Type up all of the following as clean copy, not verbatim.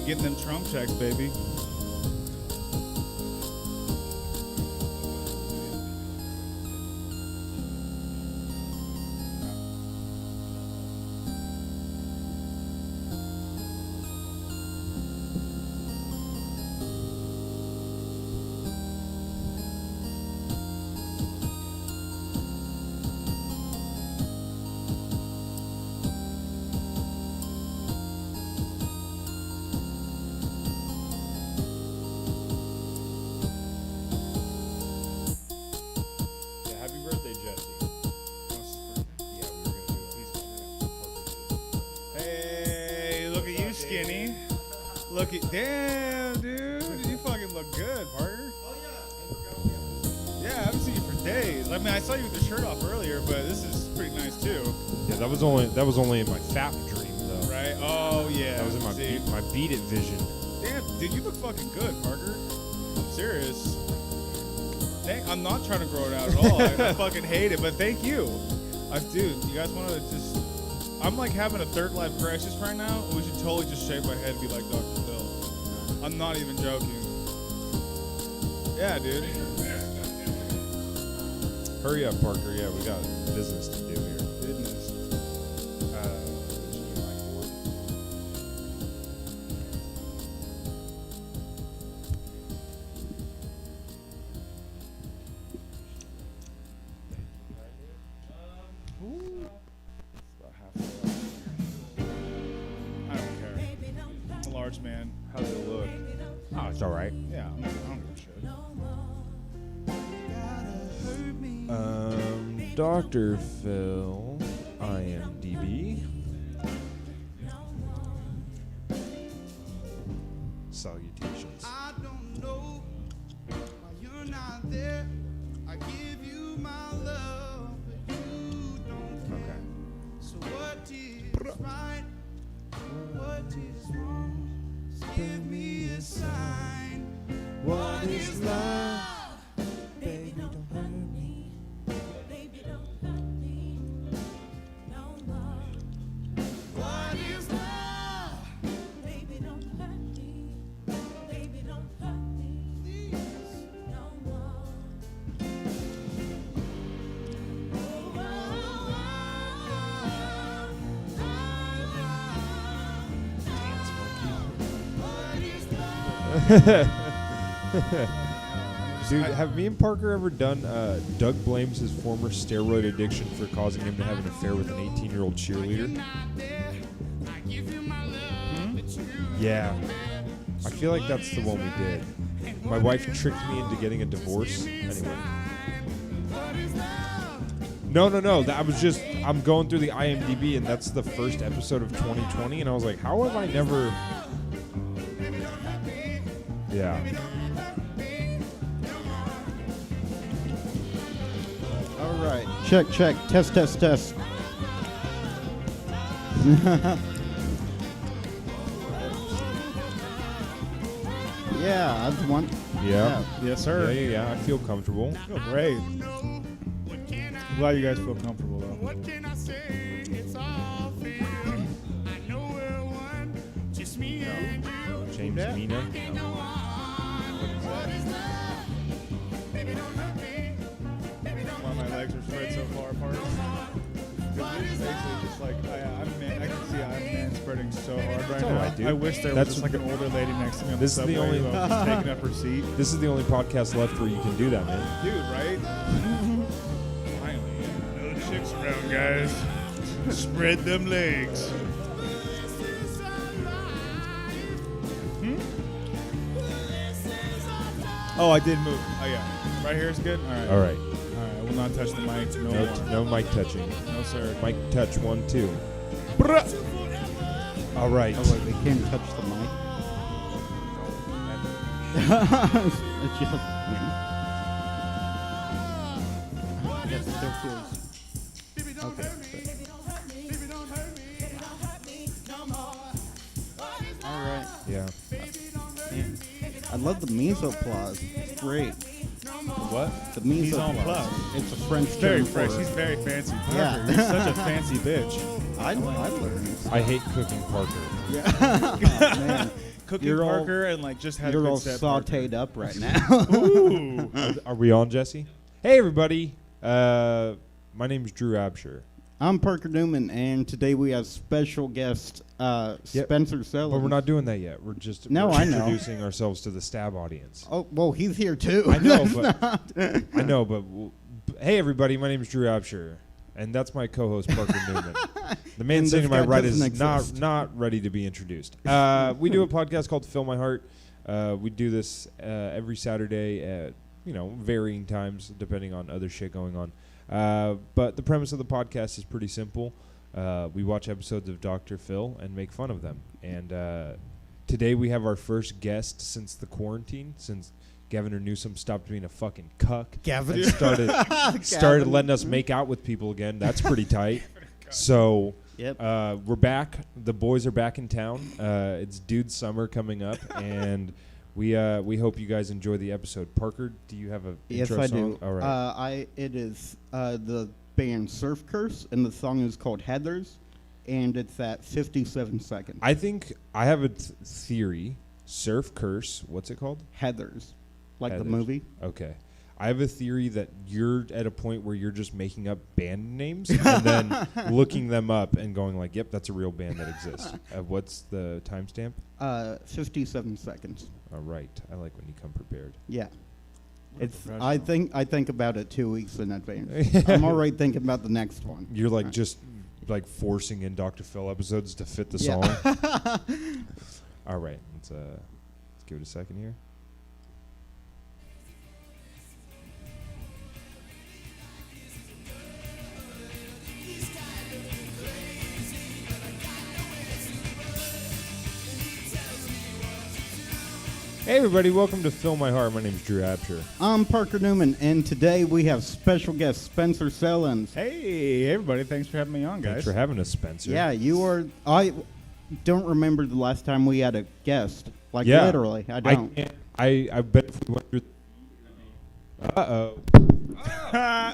getting them Trump checks, baby. Skinny. Look at, damn, dude. You fucking look good, Parker. Yeah, I haven't seen you for days. I mean, I saw you with the shirt off earlier, but this is pretty nice too. Yeah, that was only in my fat dream though. Right? Oh yeah. That was in my beat it vision. Damn, dude, you look fucking good, Parker. I'm serious. I'm not trying to grow it out at all. I fucking hate it, but thank you. Dude, you guys want to just? I'm like having a third life crisis right now. We should totally just shave my head and be like Dr. Phil. I'm not even joking. Yeah, dude. Hurry up, Parker. Yeah, we got business to do here. Business. I don't care. I'm a large man. How does it look? Oh, it's all right. Yeah, I don't give a shit. Dr. Phil, IMDb. Salutations. I don't know why you're not there. I give you my love, but you don't care. Okay. So what is right? What is wrong? Just give me a sign. What is love? Baby, don't hurt me. Baby, don't hurt me. No more. What is love? Baby, don't hurt me. Baby, don't hurt me. No more. Dude, have me and Parker ever done Doug blames his former steroid addiction for causing him to have an affair with an 18-year-old cheerleader? Yeah. I feel like that's the one we did. My wife tricked me into getting a divorce. Anyway. No. I'm going through the IMDb, and that's the first episode of 2020, and I was like, how have I never... Yeah. All right. Check. Test. Yeah, that's one. Yeah. Yes, sir. Yeah. I feel comfortable. I feel great. Glad you guys feel comfortable, though. What can I say? It's all fair. I know we're one, just me and you. James Yeah. Mina. What is love? Baby, don't hurt me. Baby, don't Why my legs are spread so far apart. This is basically just like, I can see I'm man spreading so hard right all now. right, dude. I wish there That's was just like an older lady next to me on This the is the subway only- who was just taking up her seat. This is the only podcast left where you can do that, man. Dude, right? Finally. No chicks around, guys. Spread them legs. Oh, I did move. Oh, yeah. Right here is good? All right. All right. All right. I will not touch the mic. No more. No mic touching. No, sir. Mic touch 1, 2. All right. Oh, wait, they can't touch the mic. It's just Yes, it still feels. Okay. All right. Yeah. Man. I love the mise en place. It's great. What? The mise Mise en en place. place. It's a French Very term fresh. for- He's very fancy. Yeah. Parker, you're such a fancy bitch. I learned. I hate cooking Parker. Yeah. Man. cooking You're all- Parker and like just had a You're good all set, sauteed up right now. Parker. Ooh. Are we on, Jesse? Hey, everybody. My name's Drew Absher. I'm Parker Newman, and today we have special guest Spencer Sellers. But we're not doing that yet. We're just No, we're I know. introducing ourselves to the Stab audience. Oh, well, he's here too. I know, but hey, everybody. My name's Drew Absher, and that's my co-host Parker Newman. The man And sitting to this my guy right doesn't is exist. not ready to be introduced. We do a podcast called Fill My Heart. We do this every Saturday at varying times depending on other shit going on. But the premise of the podcast is pretty simple. We watch episodes of Dr. Phil and make fun of them. And today we have our first guest since the quarantine, since Gavin Newsom stopped being a fucking cuck Gavin. and started letting us make out with people again. That's pretty tight. So Yep. we're back. The boys are back in town. It's Dude Summer coming up, and we hope you guys enjoy the episode. Parker, do you have a Yes, intro I song? do. All right. It is the band Surf Curse, and the song is called Heathers, and it's at 57 seconds. I think I have a theory. Surf Curse. What's it called? Heathers, like the Heathers. movie. Okay. I have a theory that you're at a point where you're just making up band names and then looking them up and going like, yep, that's a real band that exists. What's the timestamp? 57 seconds. All right. I like when you come prepared. Yeah. It's. professional. I think about it 2 weeks in advance. I'm already thinking about the next one. You're like just like forcing in Dr. Phil episodes to fit the Yeah. song. All right. Let's give it a second here. Hey everybody, welcome to Fill My Heart. My name is Drew Absher. I'm Parker Newman, and today we have special guest Spencer Sellens. Hey, everybody! Thanks for having me on, guys. Thanks for having us, Spencer. Yeah, you are. I don't remember the last time we had a guest. Like Yeah. literally, I don't. I bet if we went through. Uh-oh.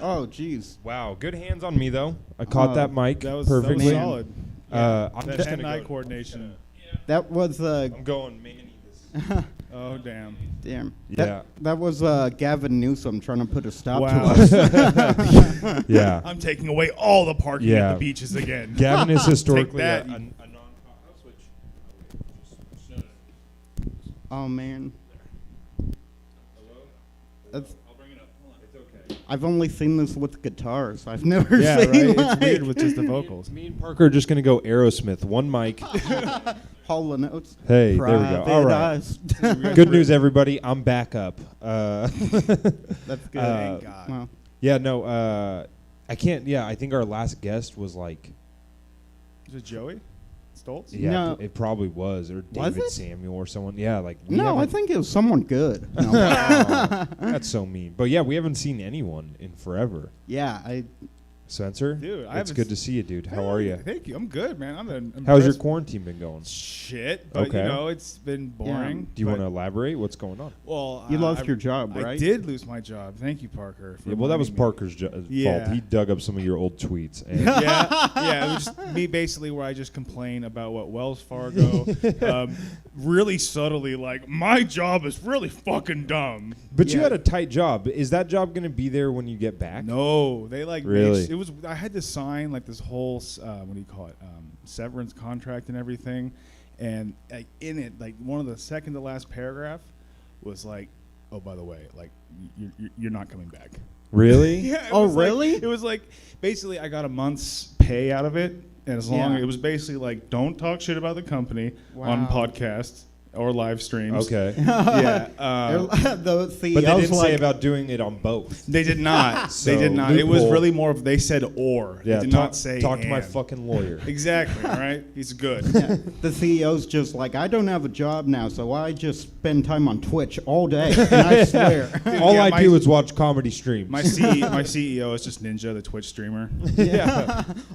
Oh, jeez. Wow, good hands on me though. I caught Oh, that mic That was perfectly. solid. I'm That just hand-eye gonna coordination. That was I'm going man. Oh damn! damn. Yeah. That was Gavin Newsom trying to put a stop Wow. to us. Yeah. I'm taking away all the parking Yeah. at the beaches again. Gavin is historically a that, non. Oh man. That's, I'll bring it up. Hold on. It's okay. I've only seen this with guitars. I've never Yeah, seen right. like It's weird with just the vocals. Me and Parker are just gonna go Aerosmith. One mic. Hall & Oates. Hey, there we go. All right. Privatized. Good news, everybody. I'm back up. That's good. Uh, God. Well, Yeah, no. I can't. Yeah, I think our last guest was like. Is it Joey Stoltz? Yeah, No. it probably was, or Was David it? Samuel or someone. Yeah, like we no, I haven't- think it was someone good. No. Oh, that's so mean. But yeah, we haven't seen anyone in forever. Yeah, Spencer, Dude, I it's haven't good to see you, dude. How are you? Thank you. I'm good, man. I'm impressed. How's your quarantine been going? Shit? But Okay. it's been boring. Do you but- want to elaborate? What's going on? Well, you lost I- your job, I right? did lose my job. Thank you, Parker. for Yeah, well, that was reminding me. Parker's fault. Yeah. He dug up some of your old tweets. And yeah, it was just me basically where I just complain about what Wells Fargo, really subtly, like, my job is really fucking dumb. but you Yeah. had a tight job. Is that job going to be there when you get back? No, they like Really? it was. I had to sign like this whole what do you call it, severance contract and everything, and like in it, like one of the second to last paragraph was like, oh, by the way, like you're not coming back. Really? Yeah. It Oh, was like- really? it was like basically I got a month's pay out of it, and as long Yeah. it was basically like don't talk shit about the company on Wow. podcasts or live streams. Okay. Yeah. the CEO's But they didn't like, say about doing it on both. They did not. So, they did not. It was loophole. really more of they said or. Yeah, they did talk, not say talk to my and. fucking lawyer. Exactly. All right. He's good. yeah, the CEO's just like, I don't have a job now, so I just spend time on Twitch all day. And I swear. All Yeah, I my- do is watch comedy streams. My CEO is just Ninja, the Twitch streamer.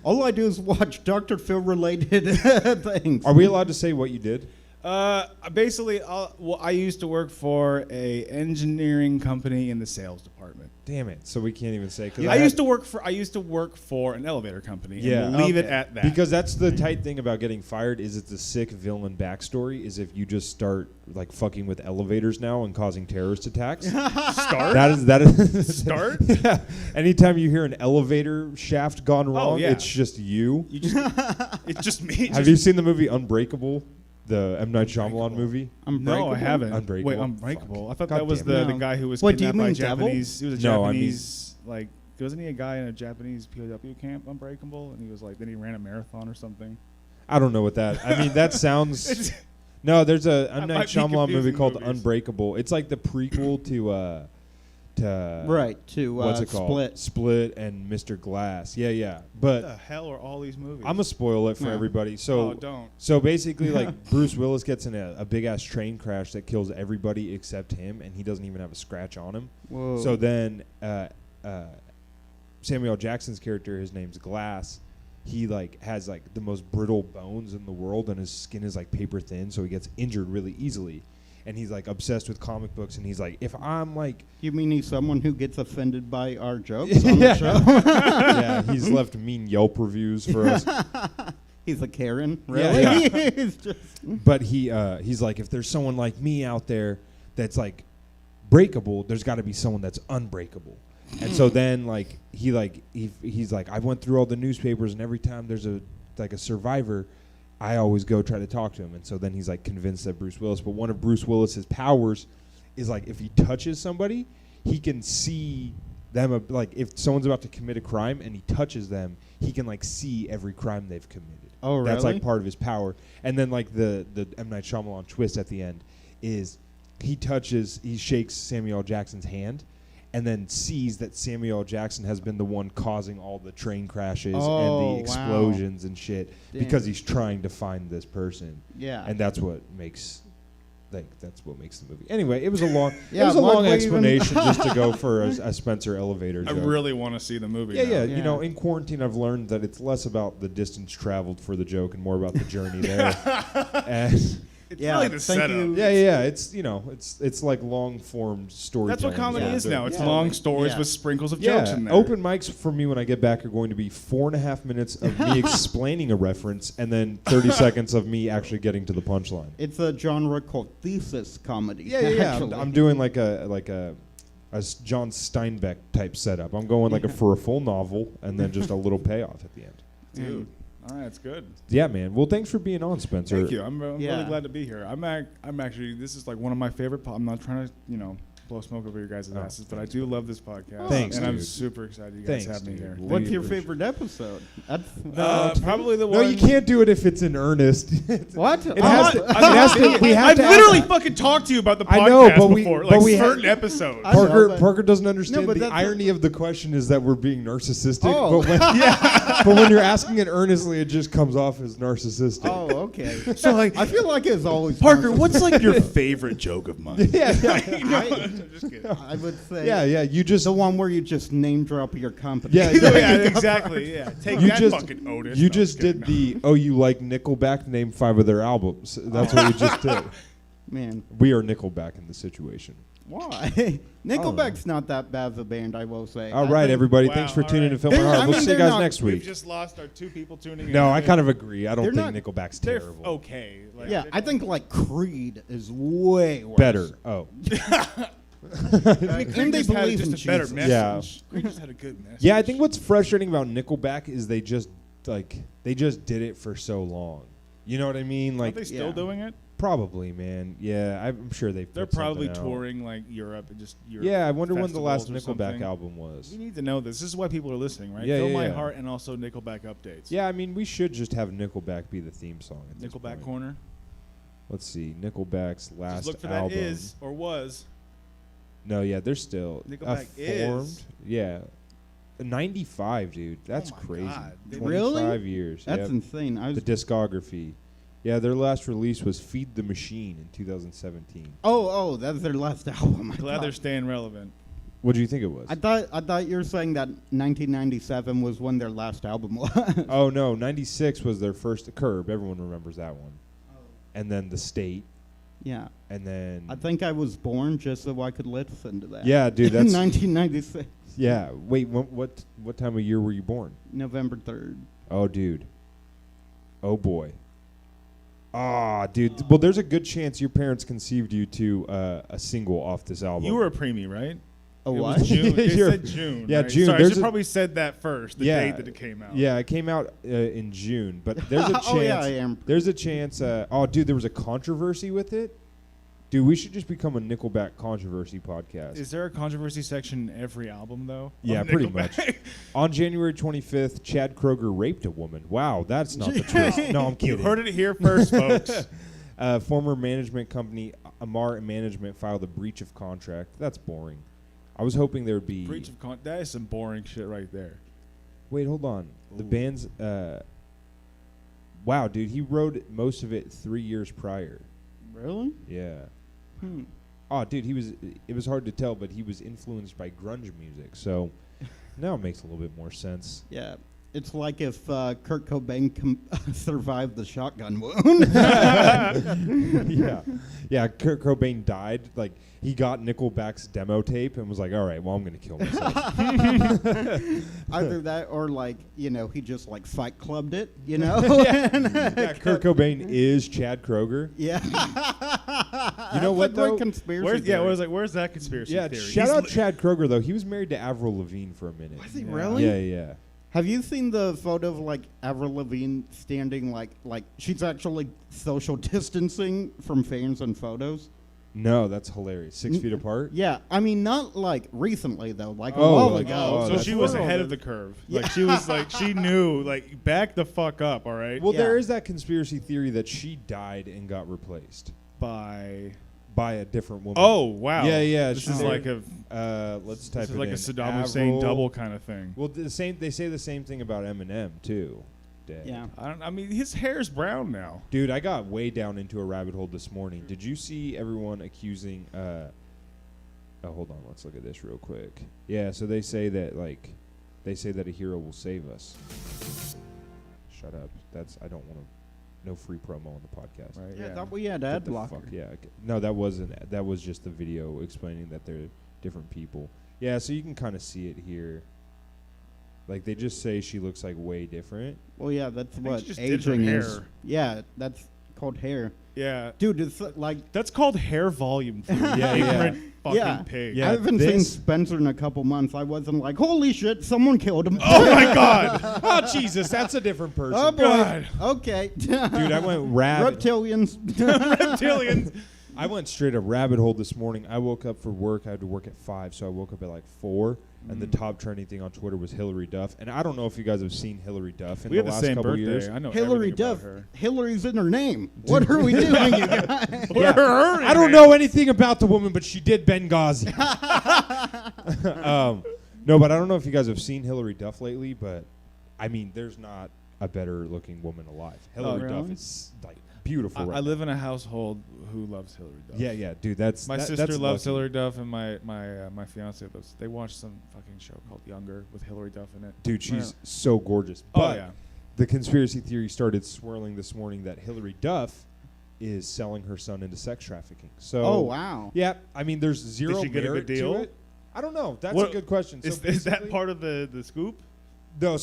All I do is watch Dr. Phil related things. Are we allowed to say what you did? Basically, I used to work for a engineering company in the sales department. Damn it! So we can't even say. Cause I used to work for an elevator company. Yeah. and we'll leave it Okay. at that. Because that's the tight thing about getting fired is it's a sick villain backstory. Is if you just start like fucking with elevators now and causing terrorist attacks. start. that is Start? Yeah. Anytime you hear an elevator shaft gone wrong, yeah. it's just you. You just, it's just me. Have you seen the movie Unbreakable? The M. Night Shyamalan movie? No, I haven't. Unbreakable. Wait, Unbreakable. Fuck. I thought God that was damn the it. guy who was What, do you kidnapped by mean Devil? Japanese. He was a No, I mean- Japanese, like, wasn't he a guy in a Japanese POW camp, Unbreakable? And he was like, then he ran a marathon or something. I don't know what that. I mean, that sounds. No, there's a I M. might Night be Shyamalan movie confusing called movies. Unbreakable. It's like the prequel to Right, to what's it called? Split. Split and Mr. Glass. Yeah. What the But hell are all these movies? I'm gonna spoil it for No. everybody. oh, So don't. so basically, like Bruce Willis gets in a big ass train crash that kills everybody except him, and he doesn't even have a scratch on him. Whoa. So then Samuel L. Jackson's character, his name's Glass. He like has like the most brittle bones in the world, and his skin is like paper thin, so he gets injured really easily. And he's like obsessed with comic books, and he's like, if I'm like, You mean he's someone who gets offended by our jokes on the show? yeah, he's left mean Yelp reviews for us. He's a Karen, Yeah, really? yeah. He's just But he's like, if there's someone like me out there that's like breakable, there's got to be someone that's unbreakable. And so then like he's like, I went through all the newspapers, and every time there's a survivor, I always go try to talk to him. And so then he's like convinced that Bruce Willis, but one of Bruce Willis's powers is like if he touches somebody, he can see them. Like if someone's about to commit a crime and he touches them, he can like see every crime they've committed. Oh, That's really? like part of his power. And then like the M. Night Shyamalan twist at the end is he shakes Samuel L. Jackson's hand, and then sees that Samuel L. Jackson has been the one causing all the train crashes and Oh, the wow. explosions and shit Damn. because he's trying to find this person. yeah. And that's what makes the movie. Anyway, it was a long Yeah, it was a Mark long Waven- explanation just to go for a Spencer elevator I joke. really want to see the movie. Yeah, now. yeah. Yeah. You know, in quarantine, I've learned that it's less about the distance traveled for the joke and more about the journey there. And It's Yeah, really the thank setup. you. yeah. It's like long form story. That's what comedy Yeah. is now. It's Yeah. long stories Yeah. with sprinkles of jokes Yeah, in there. open mics for me when I get back are going to be 4.5 minutes of me explaining a reference and then 30 seconds of me actually getting to the punchline. It's a genre called thesis comedy. Yeah. actually. I'm doing like a John Steinbeck type setup. I'm going like for a full novel and then just a little payoff at the end. Dude. All right, that's good. Yeah, man. Well, thanks for being on, Spencer. Thank you. I'm Yeah. really glad to be here. I'm actually, this is like one of my favorite. I'm not trying to, blow smoke over your guys' Oh, asses, but I do love this podcast. Thanks, and I'm dude. super excited you guys Thanks, have me dude. here. Well, What's we your appreciate favorite episode? That's Probably the No, one. you can't do it if it's in earnest. what? It has to. It has to. We have I've to. literally ask- fucking talked to you about the podcast I know, but we- before, but like we ha- certain episodes. I know, but- Parker doesn't understand but the that's irony of the question is that we're being narcissistic. Oh. But when, but when you're asking it earnestly, it just comes off as narcissistic. Oh, okay. So like, I feel like it's always Parker, what's like your favorite joke of mine? Yeah. I'm just kidding. I would say Yeah. You just. the one where you just name drop your company. Yeah. Yeah, exactly. Yeah, take You that just- fucking Otis. You No, just kidding. did the you like Nickelback? Name 5 of their albums. That's what you just did. Man, We are Nickelback in the situation. why? Nickelback's not that bad of a band, I will say. All I right, think- everybody. Wow, Thanks for all tuning right. in to Film My They're- Heart. I We'll mean, see you they're guys not- next We've week. just lost our 2 people tuning in. No, I kind of agree. I don't They're think not- Nickelback's They're terrible. okay. Like, Yeah, I think like Creed is way worse. Better. Oh. I mean, And they just had believe just in a better Jesus. message. Yeah. Creed just had a good message. Yeah, I think what's frustrating about Nickelback is they just did it for so long. You know what I mean? Are Like they still Yeah. doing it? probably, man. Yeah, I'm sure they've. They're put something probably out. touring like Europe and just Europe. Yeah, I wonder when the last festivals or Nickelback something. album was. We need to know this. This is why people are listening, right? Yeah, Fill yeah, My yeah. Heart and also Nickelback updates. Yeah, I mean, we should just have Nickelback be the theme song. At this Nickelback point. Corner. Let's see, Nickelback's last Just look for that album. is or was. No, yeah, they're still Nickelback formed. is. Yeah, 95, dude. That's my crazy. God. They- 25 years. That's yep. insane. I The was discography. Yeah, their last release was Feed the Machine in 2017. oh, that's their last album. Glad they're staying relevant. What do you think it was? I thought you were saying that 1997 was when their last album was. Oh no, 96 was their first Curb. Everyone remembers that one. and then the state, Yeah. and then I think I was born just so I could listen to that. yeah, dude, In that's 1996, yeah. Wait, what time of year were you born? November 3rd. Oh, dude. Oh boy. Ah, dude. Well, there's a good chance your parents conceived you to a single off this album. You were a preemie, right? A It what? was June. They You're- said June. yeah, right? June. Sorry, I There's should a- probably said that first. The Yeah. date that it came out. Yeah, it came out in June, but there's a chance. Oh yeah, I am. There's a chance. Oh, dude, there was a controversy with it. Dude, we should just become a Nickelback controversy podcast. Is there a controversy section in every album though? Yeah, of pretty Nickelback? much. On January 25th, Chad Kroeger raped a woman. Wow, that's not the truth. No, I'm You kidding. heard it here first, folks. Former management company Amar Management filed a breach of contract. That's boring. I was hoping there would be. Breach of that is some boring shit right there. Wait, hold on. The Ooh. band's. Wow, dude, he wrote most of it 3 years prior. Really? Yeah. Hmm. Oh, dude, it was hard to tell, but he was influenced by grunge music, so now it makes a little bit more sense. Yeah. It's like if Kurt Cobain survived the shotgun wound. yeah. Yeah, Kurt Cobain died. Like, he got Nickelback's demo tape and was like, all right, well, I'm going to kill myself. Either that or like, you know, he just like Fight Clubbed it, you know? Yeah, Kurt Cobain is Chad Kroeger. Yeah. You know what, That's a great though? conspiracy Where's, yeah, theory. where's that conspiracy Yeah, theory? shout He's out li- Chad Kroeger, though. He was married to Avril Lavigne for a minute. Was he Yeah. really? Yeah. Have you seen the photo of like Avril Lavigne standing like she's actually social distancing from fans and photos? No, that's hilarious. 6 feet apart? Yeah, I mean not like recently though, like a Oh, while like- ago. oh, so that's she was Swirled ahead it. of the curve. Like she was like she knew like back the fuck up. All right. Well, Yeah. there is that conspiracy theory that she died and got replaced by by a different woman. oh wow. Yeah. This she's is there. like a Let's type this is it like in. a Saddam Hussein Avril- double kind of thing. Well, the same. They say the same thing about Eminem too. Dead. Yeah. I mean, his hair's brown now. Dude, I got way down into a rabbit hole this morning. Did you see everyone accusing? Oh, hold on. Let's look at this real quick. Yeah. So they say that a hero will save us. Shut up. I don't want to. No free promo on the podcast. Right. Yeah, I thought we had ad Get the blocker. fuck- Yeah. No, that wasn't. That was just the video explaining that they're different people. Yeah. So you can kind of see it here. Like they just say she looks like way different. Well, yeah, that's think what she just did her aging is. hair. Yeah, that's called hair. Yeah. Dude, it's like That's called hair volume theory. Yeah, Ignorant yeah. fucking Yeah. pig. Yeah, I haven't seen this- Spencer in a couple months. I wasn't like, holy shit, someone killed him. Oh my god. Oh Jesus, that's a different person. Oh, boy. God. Okay. Dude, I went rabbit. Reptilians. Reptilians. I went straight a rabbit hole this morning. I woke up for work. I had to work at 5, so I woke up at like 4. And the top trending thing on Twitter was Hillary Duff. And I don't know if you guys have seen Hillary Duff in We the have the last same couple birthday. years. I know Hillary everything about Duff. her. Hillary's in her name. What are we doing, you guys? Yeah. Her I don't know anything about the woman, but she did Benghazi. No, but I don't know if you guys have seen Hillary Duff lately, but I mean, there's not a better looking woman alive. Hillary Duff really? is like beautiful. right I live in a household who loves Hillary Duff. Yeah, dude. That's My that- sister that's loves lucky. Hillary Duff, and my fiance loves. They watch some fucking show called Younger with Hillary Duff in it. Dude, she's Yeah. so gorgeous. Oh But yeah. the conspiracy theory started swirling this morning that Hillary Duff is selling her son into sex trafficking. So, Oh, wow. yeah, I mean, there's zero she get a merit good deal? to it. I don't know. That's What- a good question. Is that basically- part of the scoop? No.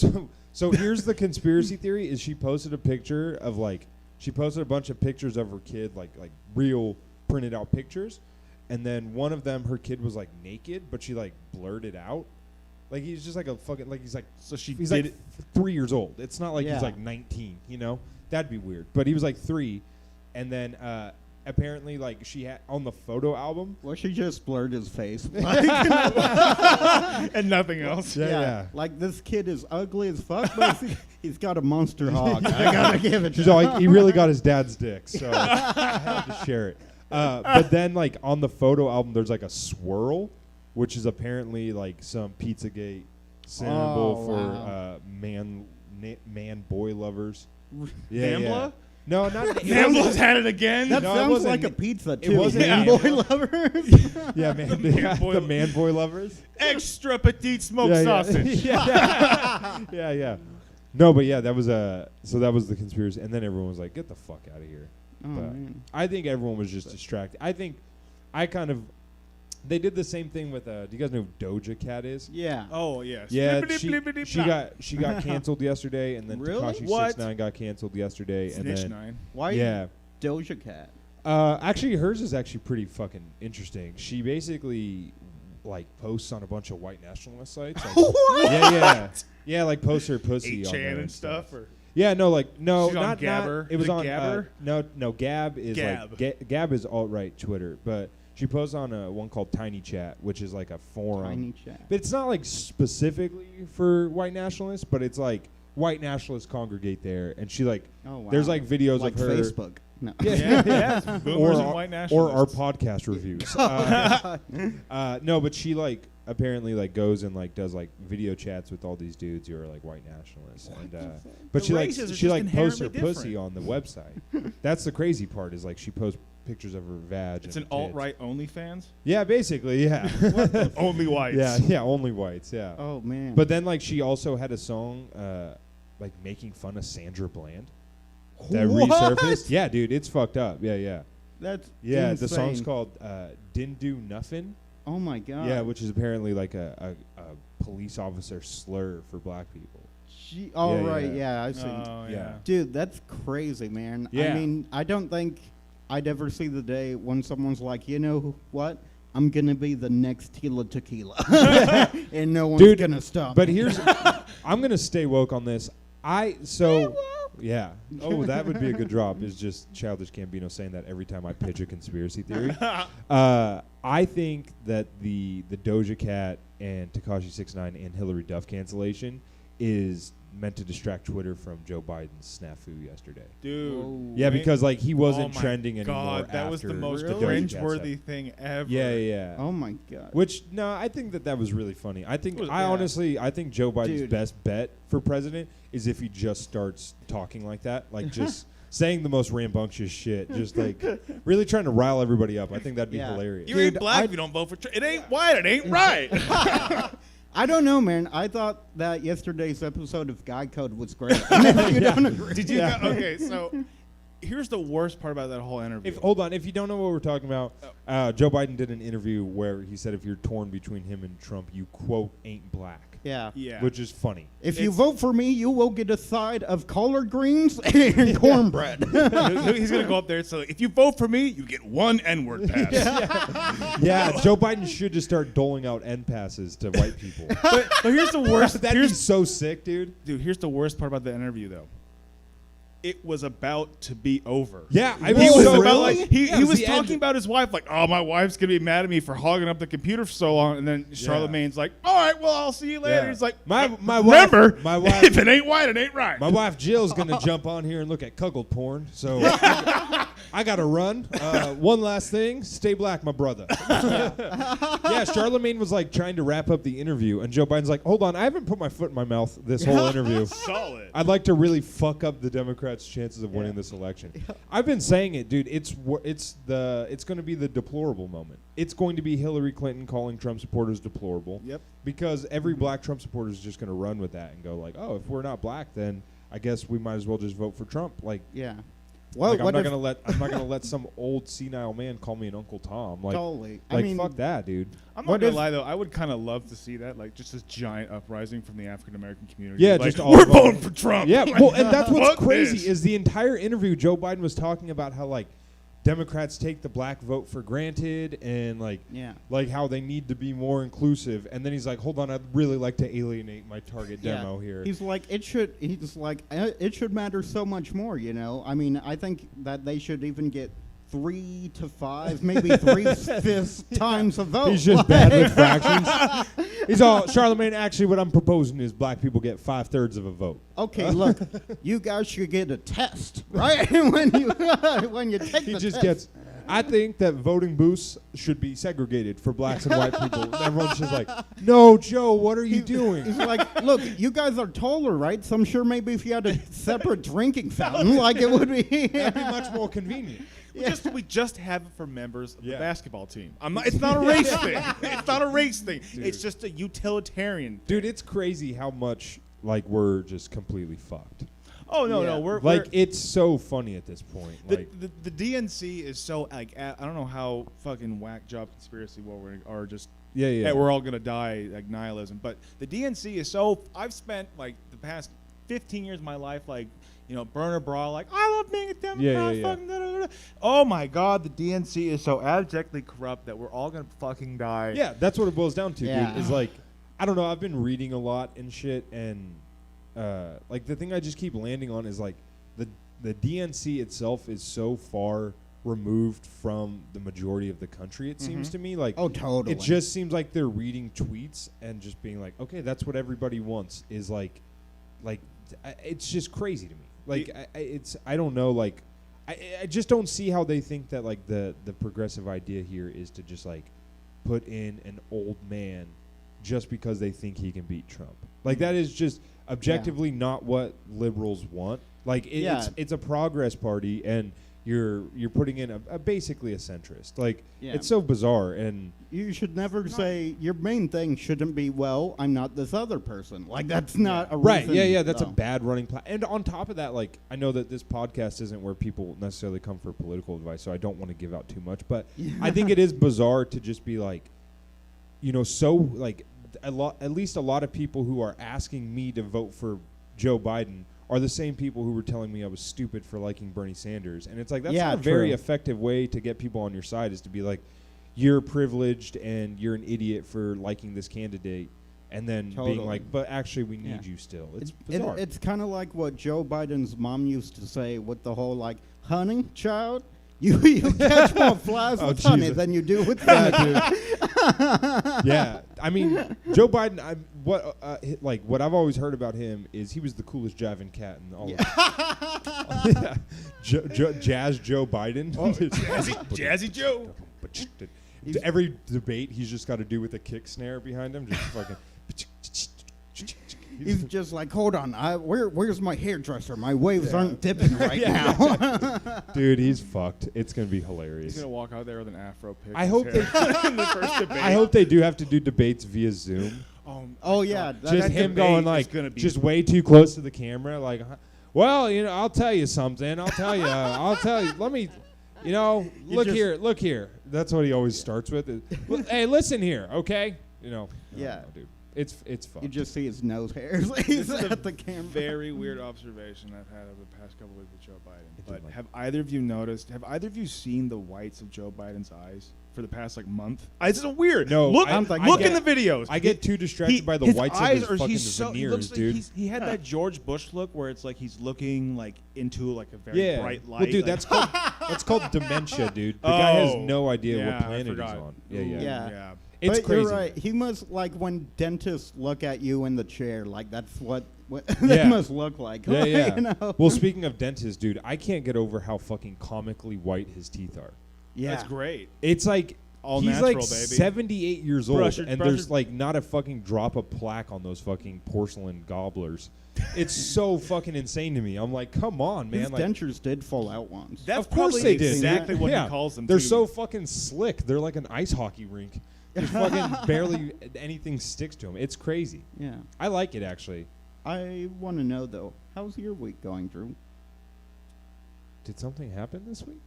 So here's the conspiracy theory: is she posted a picture of she posted a bunch of pictures of her kid, like real printed out pictures, and then one of them, her kid was like naked, but she like blurred it out. Like he's just like a fucking he's So she he's did like 3 years old. It's not like Yeah. he's like 19, you know? That'd be weird. But he was like 3, and then apparently like she had on the photo album. Well, she just blurred his face. and nothing else. Yeah. Like, this kid is ugly as fuck, but he's got a monster hog. I gotta give it to She's him. all like, he really got his dad's dick, so I had to share it. But then like on the photo album, there's like a swirl, which is apparently like some Pizzagate symbol Oh, for wow. man boy lovers. Nambla? No, not Nambla's had it again. That No, it sounds wasn't- like a pizza, it too. wasn't Man Nambla. boy lovers. Yeah, man, boy the man boy lovers. Extra petite smoked Yeah, yeah. sausage. yeah. No, but yeah, that was so that was the conspiracy, and then everyone was like, "Get the fuck out of here." Oh, but man. I think everyone was just distracted. I think they did the same thing with do you guys know who Doja Cat is? Yeah. Oh yes. Yeah, Flippity-blippity-blah. she got canceled yesterday, and then Really? Tekashi What? 6ix9ine got canceled yesterday, and Snitch then 9. Why yeah. Doja Cat? Actually, hers is actually pretty fucking interesting. She basically like posts on a bunch of white nationalist sites. Like, What? yeah, like posts her pussy on 8chan there and stuff. Or Yeah, no, She's on not Gabber. It was Is it on Gabber? no, Gab is Gab. like Gab is alt right Twitter, but she posts on one called Tiny Chat, which is like a forum. Tiny Chat. But it's not like specifically for white nationalists, but it's like white nationalists congregate there, and she like Oh wow. there's like videos like of her. Facebook. No. yeah. Boomers and white or our nationalists. podcast reviews. No, but she like apparently like goes and like does like video chats with all these dudes who are like white nationalists, and but The she like races are she just like posts her inherently pussy on the website. That's the crazy part is like she posts pictures of her vag. It's and an tits. alt-right OnlyFans. Yeah, basically, yeah. Only whites. yeah, only whites. Yeah. Oh man. But then like she also had a song like making fun of Sandra Bland that What? resurfaced. Yeah, dude, it's fucked up. Yeah. That's Yeah, insane. the song's called "Didn't Do Nuffin." Oh my god. Yeah, which is apparently like a police officer slur for black people. Oh Yeah, right. yeah. Yeah, I've seen. Oh, yeah. Dude, that's crazy, man. I Yeah. mean, I don't think I'd ever see the day when someone's like, you know what? I'm gonna be the next Tila Tequila, and no one's Dude, gonna stop. But me. here's, I'm gonna stay woke on this. Yeah. Oh, that would be a good drop. Is just Childish Gambino saying that every time I pitch a conspiracy theory. I think that the Doja Cat and Tekashi 6ix9ine and Hillary Duff cancellation is meant to distract Twitter from Joe Biden's snafu yesterday. Dude. Whoa. Yeah, because like he wasn't Oh my trending anymore. God, that was the after most the Doja Cat cringe-worthy stuff. thing ever. Yeah. Oh my god. Which no, I think that was really funny. I think Was- I yeah. honestly I think Joe Biden's Dude. best bet for president is if he just starts talking like that, like just saying the most rambunctious shit, just like really trying to rile everybody up. I think that'd be Yeah. hilarious. You ain't Dude, black if you don't vote for Trump. It ain't white. It ain't right. I don't know, man. I thought that yesterday's episode of Guy Code was great. If you don't agree. Did you? Okay, so here's the worst part about that whole interview. Hold on, if you don't know what we're talking about, Joe Biden did an interview where he said if you're torn between him and Trump, you quote ain't black, Yeah. yeah. which is funny. If you It's- vote for me, you will get a side of collard greens and cornbread. He's gonna go up there. So if you vote for me, you get one N-word pass. Yeah, Joe Biden should just start doling out N passes to white people. But here's the worst. That'd be Here's, so sick, dude. dude, here's the worst part about the interview, though. It was about to be over. Yeah, I He mean, was so about like he Yeah, it was the talking end. about his wife, like, oh, my wife's gonna be mad at me for hogging up the computer for so long, and then Charlemagne's like, all right, well, I'll see you later. Yeah. He's like, My remember, wife, my wife, if it ain't white, it ain't right. my wife Jill's gonna jump on here and look at cuckold porn. So I gotta run. One last thing, stay black, my brother. Yeah, Charlemagne was like trying to wrap up the interview, and Joe Biden's like, hold on, I haven't put my foot in my mouth this whole interview. Solid. I'd like to really fuck up the Democrats' chances of winning this election. I've been saying it, dude. It's going to be the deplorable moment. It's going to be Hillary Clinton calling Trump supporters deplorable. Yep. Because every black Trump supporter is just going to run with that and go like, oh, if we're not black, then I guess we might as well just vote for Trump. Like, Yeah. Well, like I'm what not if gonna let some old senile man call me an Uncle Tom. Like, totally? like I mean, fuck that, dude. I'm What not gonna if- lie though, I would kind of love to see that, like just this giant uprising from the African American community. Yeah, like, just all we're vote. voting for Trump. Yeah, well, and that's what's Fuck crazy this. is the entire interview Joe Biden was talking about how like Democrats take the black vote for granted and like Yeah. like how they need to be more inclusive, and then he's like, hold on, I'd really like to alienate my target demo here. He's like, it should matter so much more, you know? I mean, I think that they should even get 3 to 5, maybe 3/5 times a vote. He's just bad with fractions. He's all, Charlemagne, actually what I'm proposing is black people get 5/3 of a vote. Okay, look, you guys should get a test, right? when you take He the just test. gets. I think that voting booths should be segregated for blacks and white people. Everyone's just like, no, Joe, what are you doing? He's like, look, you guys are taller, right? So I'm sure maybe if you had a separate drinking fountain, like it would be. That'd be much more convenient. We just have it for members of Yeah. the basketball team. It's not a race thing. It's not a race thing. It's just a utilitarian. Dude, it's crazy how much like we're just completely fucked. Oh no, Yeah. no, we're Like it's so funny at this point. Like the DNC is so like I don't know how fucking whack job conspiracy world or just yeah, yeah. hey, we're all gonna die like nihilism. But the DNC is so. I've spent like the past 15 years of my life like. Burner Bra, like, I love being a Democrat. Yeah. Fucking da, da, da, da. Oh my God, the DNC is so abjectly corrupt that we're all gonna fucking die. Yeah, that's what it boils down to, Yeah. dude. Is like, I don't know. I've been reading a lot and shit, and like the thing I just keep landing on is like the DNC itself is so far removed from the majority of the country. It seems to me like Oh, totally. it just seems like they're reading tweets and just being like, okay, that's what everybody wants. Is like it's just crazy to me. Like I don't know. Like I just don't see how they think that like the progressive idea here is to just like put in an old man just because they think he can beat Trump. Like that is just objectively not what liberals want. Like it's a progress party, and you're putting in a basically a centrist. Like it's so bizarre. And You should never say your main thing shouldn't be, well, I'm not this other person. Like, that's not a right, reason. yeah, that's a no. bad running and on top of that, like I know that this podcast isn't where people necessarily come for political advice, so I don't want to give out too much, but I think it is bizarre to just be like, so like at least a lot of people who are asking me to vote for Joe Biden are the same people who were telling me I was stupid for liking Bernie Sanders. And it's like, that's not a very effective way to get people on your side, is to be like, you're privileged and you're an idiot for liking this candidate, and then being like, but actually we need you still. It's bizarre. It's kind of like what Joe Biden's mom used to say with the whole, like, honey, child, you catch more flies with honey Jesus. than you do with vinegar. Yeah, I mean, Joe Biden. What I've always heard about him is he was the coolest jiving cat in all of Jazz Joe Biden. Jazzy Joe. Every debate he's just got to do with a kick snare behind him, just fucking. He's just like, hold on, where's my hairdresser? My waves aren't dipping right now. Dude, he's fucked. It's gonna be hilarious. He's gonna walk out there with an afro pick. I hope they. in the first debate. I hope they do have to do debates via Zoom. Oh yeah, Just him going like, gonna be just way too close to the camera, like, well, I'll tell you something. I'll tell you. Let me, look here. That's what he always starts with. Well, hey, listen here, okay? I don't know, dude. It's fun. you just see his nose hairs. He's at the camera. very weird observation I've had over the past couple of weeks with Joe Biden. But have either of you seen the whites of Joe Biden's eyes for the past like month? This is weird. No, look I in the videos. I get too distracted by the his whites eyes of his fucking he veneers, looks dude. like he had that George Bush look where it's like he's looking like into like a very bright light. Well, dude, like, that's called dementia, dude. The guy has no idea yeah, what I planet he's forgot. on. Yeah. yeah. It's But crazy. you're right. He must, like, when dentists look at you in the chair, like, that's what they must look like. Yeah. Well, speaking of dentists, dude, I can't get over how fucking comically white his teeth are. Yeah. That's great. It's like All he's natural, like baby. 78 years old, Brush your- and brush there's your- like not a fucking drop of plaque on those fucking porcelain gobblers. It's so fucking insane to me. I'm like, come on, man. His Like, dentures did fall out once. That's of course probably they did. exactly what Yeah. he calls them. They're too. so fucking slick. They're like an ice hockey rink. Just fucking barely anything sticks to them. It's crazy. Yeah. I like it, actually. I want to know, though, how's your week going, Drew? Did something happen this week?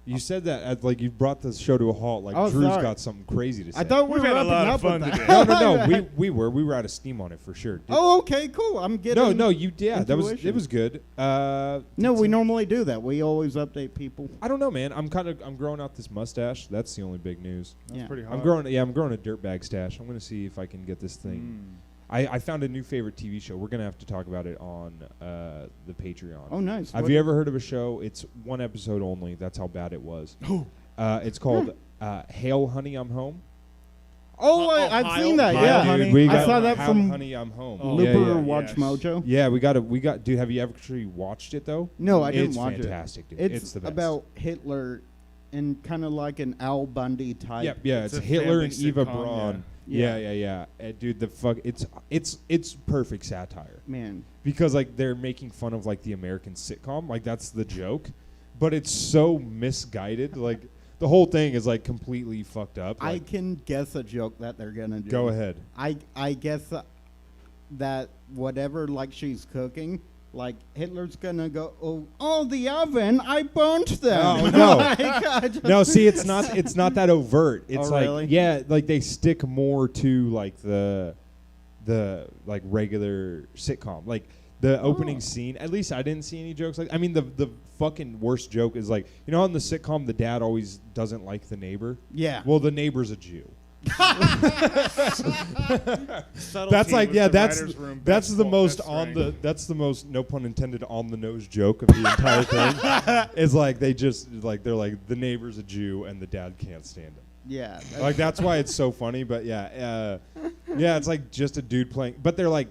You said that as like you brought the show to a halt. Like Oh, Drew's sorry. got something crazy to say. I thought we We've were had a wrapping lot of up fun with today. that. No. we were out of steam on it for sure. Oh, okay, cool. I'm getting. No, you yeah, that was intuition. it was good. No, did we some- normally do that. We always update people. I don't know, man. I'm growing out this mustache. That's the only big news. That's Yeah. pretty hot. I'm growing a dirtbag stash. I'm gonna see if I can get this thing. I found a new favorite TV show. We're gonna have to talk about it on the Patreon. Oh, nice. Have What- you ever heard of a show? It's one episode only. That's how bad it was. It's called Hail Honey, I'm Home. Oh, I've Heil- seen that. Heil Yeah, Honey. Dude, we I got saw that Hail from Honey, I'm Home. Oh. Looper yeah, yeah. Watch Yes. Mojo. Yeah, we got. Dude, have you actually watched it though? No, I didn't It's watch fantastic, dude. it. It's the best. about Hitler and kind of like an Al Bundy type. Yep, yeah, It's it's a Hitler and family Eva sitcom, Braun. yeah. Yeah. Dude, the fuck, it's perfect satire Man, because like they're making fun of like the American sitcom, like that's the joke, but it's so misguided. Like the whole thing is like completely fucked up. I Like, can guess a joke that they're gonna do. go ahead. I guess that whatever like she's cooking, like Hitler's gonna go, oh, the oven, I burnt them. Oh, no. Like, I just- No, see, it's not that overt. It's Oh, like really? yeah, like they stick more to like the like regular sitcom. Like the opening Oh. scene. At least I didn't see any jokes like. I mean, the fucking worst joke is like, you know, on the sitcom the dad always doesn't like the neighbor. Yeah. Well, the neighbor's a Jew. Subtlety That's like was yeah, the that's writer's room that's best the fault- most best on strength. the that's the most no pun intended on the nose joke of the entire thing. Is like they just like they're like the neighbor's a Jew and the dad can't stand him. Yeah. Like that's why it's so funny. But yeah, it's like just a dude playing. But they're like,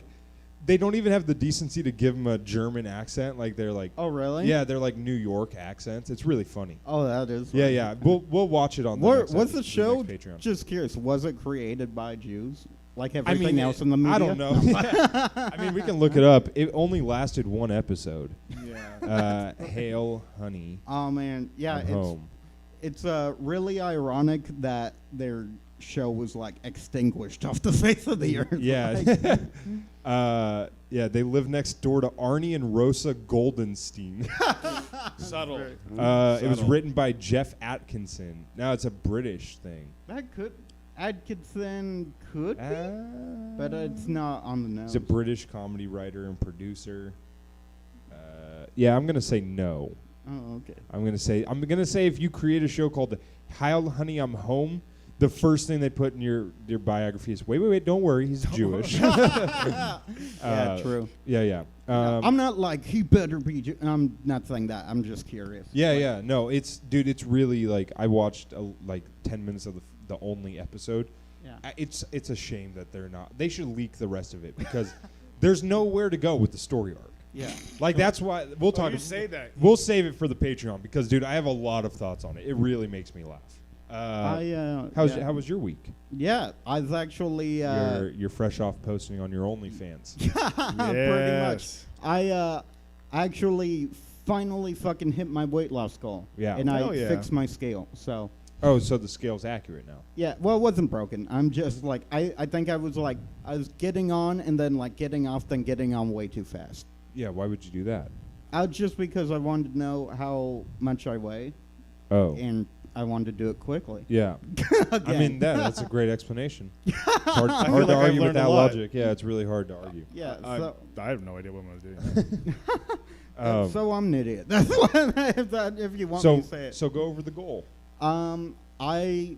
they don't even have the decency to give him a German accent. Like they're like, Oh, really? yeah, they're like New York accents. It's really funny. Oh, that is. Yeah, funny. yeah. We'll watch it on the What next was the episode, show? next Patreon. Just curious. Was it created by Jews, like I everything mean, else in the media? I don't know. I mean, we can look it up. It only lasted one episode. Yeah. Hail, honey, Oh man, yeah. I'm home. It's really ironic that their show was like extinguished off the face of the earth. Yeah. Like, Yeah, they live next door to Arnie and Rosa Goldenstein. Subtle. It was Subtle. written by Jeff Atkinson. Now it's a British thing. that could Atkinson could be, but it's not on the nose. He's a British comedy writer and producer. Yeah, I'm gonna say no. Oh, okay. I'm gonna say if you create a show called Hail, Honey, I'm Home, the first thing they put in your biography is wait, don't worry, he's Jewish. Yeah, true. Yeah. I'm not like he better be. I'm not saying that. I'm just curious. Yeah. No, it's really like I watched like 10 minutes of the only episode. Yeah. It's a shame that they're not. They should leak the rest of it because there's nowhere to go with the story arc. Yeah. Like that's why we'll talk. You say that. We'll save it for the Patreon because, dude, I have a lot of thoughts on it. It really makes me laugh. How was your week? Yeah, I was actually You're fresh off posting on your OnlyFans. pretty much. Yes. I actually finally fucking hit my weight loss goal. Yeah. And Hell I yeah. fixed my scale. So Oh, so the scale's accurate now. yeah, well, it wasn't broken. I'm just like I think I was getting on and then like getting off, then getting on way too fast. Yeah. Why would you do that? Just because I wanted to know how much I weigh, Oh. and I wanted to do it quickly. Yeah. I Again. mean that's a great explanation. Hard feel to like I've argue with learned a that lot. logic. Yeah, it's really hard to argue. Yeah. I have no idea what I'm gonna do. So I'm an idiot. That's what if you want me to say it. So go over the goal. I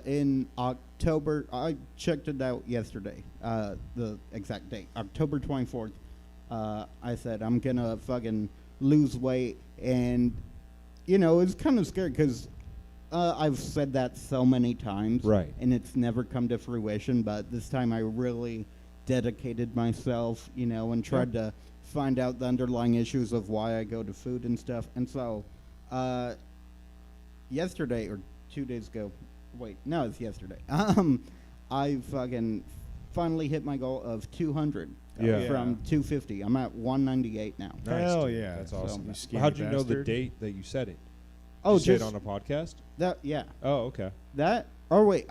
in October, I checked it out yesterday, the exact date, October 24th. I said I'm gonna fucking lose weight, and you know it's kind of scary because I've said that so many times, Right. And it's never come to fruition. But this time I really dedicated myself, you know, and tried to find out the underlying issues of why I go to food and stuff. And so, yesterday or 2 days ago, wait, no, it's yesterday. I fucking finally hit my goal of 200 Yeah. from 250. I'm at 198 now. Nice, Hell dude. yeah. That's So- awesome. You skinny How'd you know the bastard. date that you said it? Oh, Did you say just it on a podcast? that. Yeah, Oh, okay. that. Oh wait,